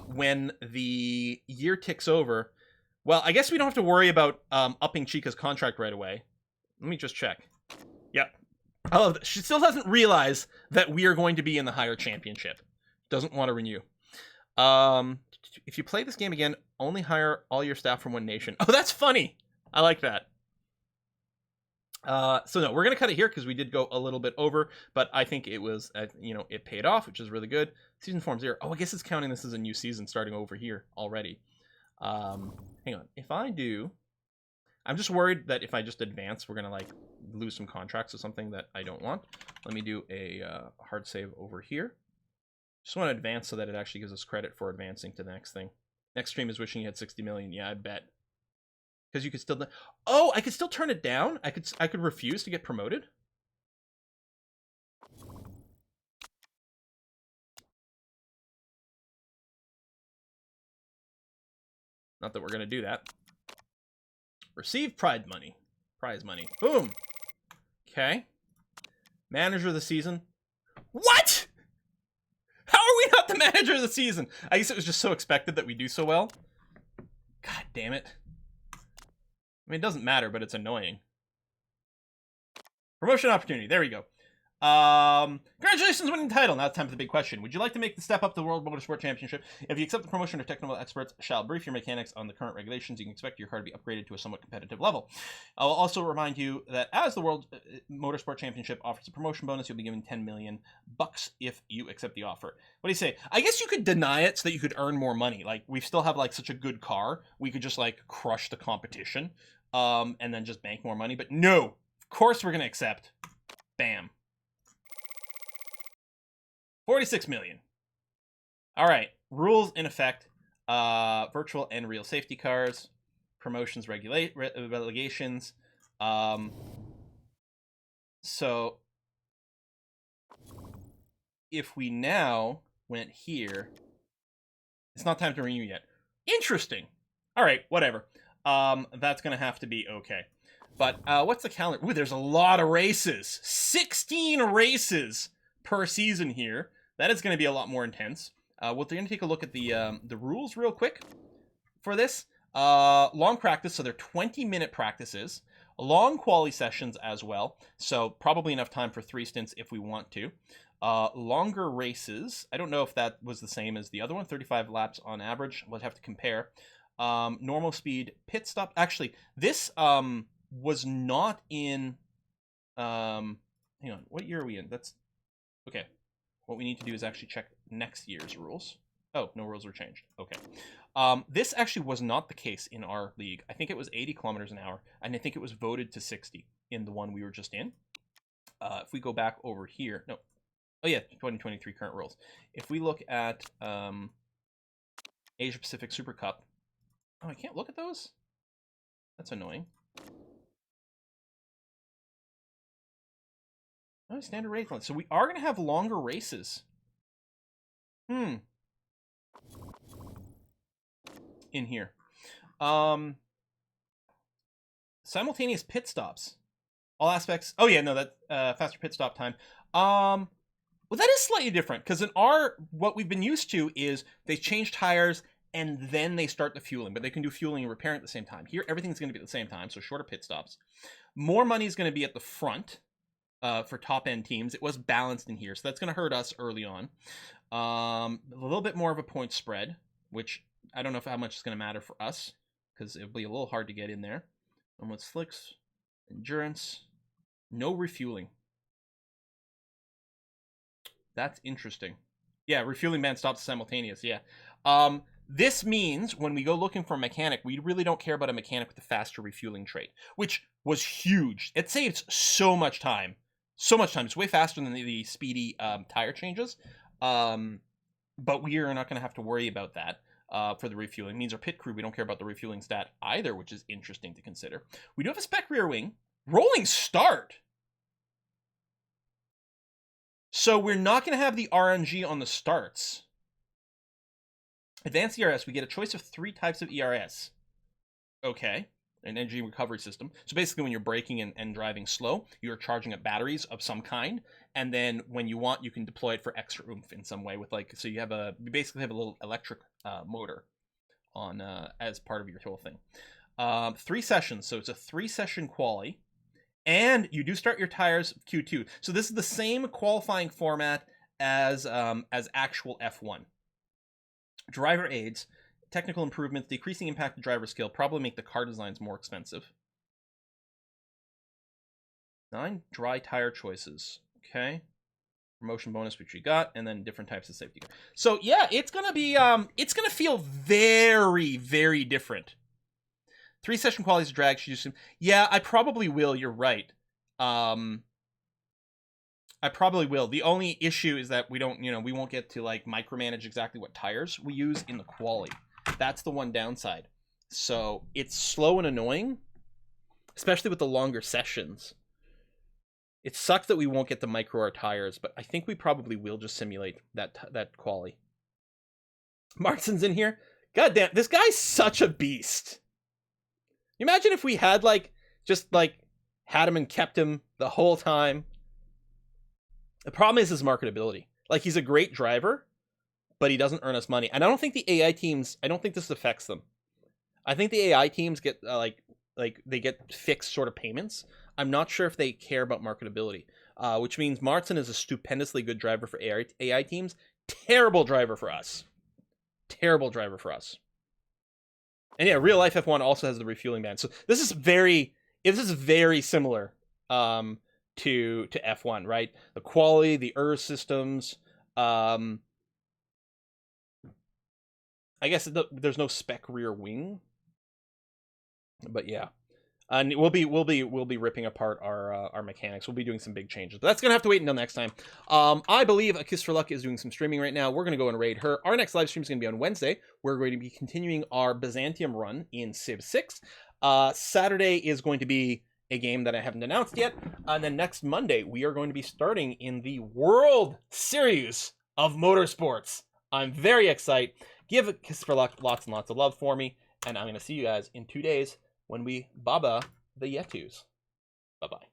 When the year ticks over, well, I guess we don't have to worry about upping Chica's contract right away. Let me just check. Yep. Oh, she still doesn't realize that we are going to be in the higher championship. Doesn't want to renew. If you play this game again, only hire all your staff from one nation. Oh, that's funny. I like that. So no, we're going to cut it here because we did go a little bit over, but I think it was, it paid off, which is really good. Season form 0. Oh, I guess it's counting this as a new season starting over here already. Hang on. If I do, I'm just worried that if I just advance, we're going to like lose some contracts or something that I don't want. Let me do a hard save over here. Just want to advance so that it actually gives us credit for advancing to the next thing. Next stream is wishing you had 60 million. Yeah, I bet. Because you could still... Oh, I could still turn it down? I could refuse to get promoted? Not that we're going to do that. Receive prize money. Prize money. Boom. Okay. Manager of the season. What? How are we not the manager of the season? I guess it was just so expected that we do so well. God damn it. I mean, it doesn't matter, but it's annoying. Promotion opportunity. There we go. Congratulations on winning the title. Now it's time for the big question. Would you like to make the step up to the World Motorsport Championship? If you accept the promotion, our technical experts shall brief your mechanics on the current regulations. You can expect your car to be upgraded to a somewhat competitive level. I will also remind you that as the World Motorsport Championship offers a promotion bonus, you'll be given 10 million bucks if you accept the offer. What do you say? I guess you could deny it so that you could earn more money. Like, we still have like such a good car. We could just like crush the competition and then just bank more money. But no, of course we're going to accept. Bam. 46 million. All right. Rules in effect. Virtual and real safety cars. Promotions, relegations. So if we now went here, it's not time to renew yet. Interesting. All right, whatever. That's going to have to be okay. But what's the calendar? Ooh, there's a lot of races. 16 races per season here. That is going to be a lot more intense. We're going to take a look at the rules real quick for this. Long practice, so they're 20-minute practices. Long quali sessions as well, so probably enough time for 3 stints if we want to. Longer races. I don't know if that was the same as the other one. 35 laps on average. We'll have to compare. Normal speed pit stop. Actually, this was not in... hang on, what year are we in? That's... Okay. What we need to do is actually check next year's rules. Oh, no rules were changed. Okay. This actually was not the case in our league. I think it was 80 kilometers an hour, and I think it was voted to 60 in the one we were just in. If we go back over here... No. Oh, yeah, 2023 current rules. If we look at Asia Pacific Super Cup... Oh, I can't look at those? That's annoying. Oh, standard race length. So we are going to have longer races. In here. Simultaneous pit stops. All aspects. Oh, yeah, no, that faster pit stop time. Well, that is slightly different because in our, what we've been used to is they change tires and then they start the fueling, but they can do fueling and repairing at the same time. Here, everything's going to be at the same time, so shorter pit stops. More money is going to be at the front. For top-end teams. It was balanced in here, so that's going to hurt us early on. A little bit more of a point spread, which I don't know how much is going to matter for us, because it'll be a little hard to get in there. And with slicks, endurance, no refueling. That's interesting. Yeah, refueling ban stops simultaneous, yeah. This means when we go looking for a mechanic, we really don't care about a mechanic with a faster refueling trait, which was huge. It saves so much time. So much time. It's way faster than the speedy tire changes. But we are not going to have to worry about that for the refueling. It means our pit crew, we don't care about the refueling stat either, which is interesting to consider. We do have a spec rear wing. Rolling start. So we're not going to have the RNG on the starts. Advanced ERS, we get a choice of 3 types of ERS. Okay. An energy recovery system. So basically when you're braking and driving slow, you're charging up batteries of some kind. And then when you want, you can deploy it for extra oomph in some way with like, so you basically have a little electric motor on as part of your whole thing. 3 sessions. So it's a 3-session quali. And you do start your tires Q2. So this is the same qualifying format as actual F1. Driver aids, technical improvements, decreasing impact of driver skill, probably make the car designs more expensive. 9 dry tire choices. Okay. Promotion bonus, which we got, and then different types of safety. So yeah, it's gonna be it's gonna feel very, very different. 3-session qualities of drag. Yeah, I probably will. You're right. I probably will. The only issue is that we don't, we won't get to like micromanage exactly what tires we use in the quali. That's the one downside. So it's slow and annoying, especially with the longer sessions. It sucks that we won't get to micro our tires, but I think we probably will just simulate that quali. Martin's in here. God damn, this guy's such a beast. Imagine if we had had him and kept him the whole time. The problem is his marketability. Like, he's a great driver, but he doesn't earn us money. And I don't think the AI teams, I don't think this affects them. I think the AI teams get they get fixed sort of payments. I'm not sure if they care about marketability, which means Martin is a stupendously good driver for AI teams. Terrible driver for us. Terrible driver for us. And yeah, real life F1 also has the refueling ban. So this is very similar to F1, right? The quality, the systems. I guess there's no spec rear wing, but yeah. And we'll be ripping apart our mechanics. We'll be doing some big changes, but that's gonna have to wait until next time. I believe A Kiss for Luck is doing some streaming right now. We're gonna go and raid her. Our next live stream is gonna be on Wednesday. We're going to be continuing our Byzantium run in Civ 6. Saturday is going to be a game that I haven't announced yet, and then next Monday we are going to be starting in the World Series of Motorsports. I'm very excited. Give A Kiss for Luck lots and lots of love for me, and I'm gonna see you guys in 2 days when we baba the Yetus. Bye-bye.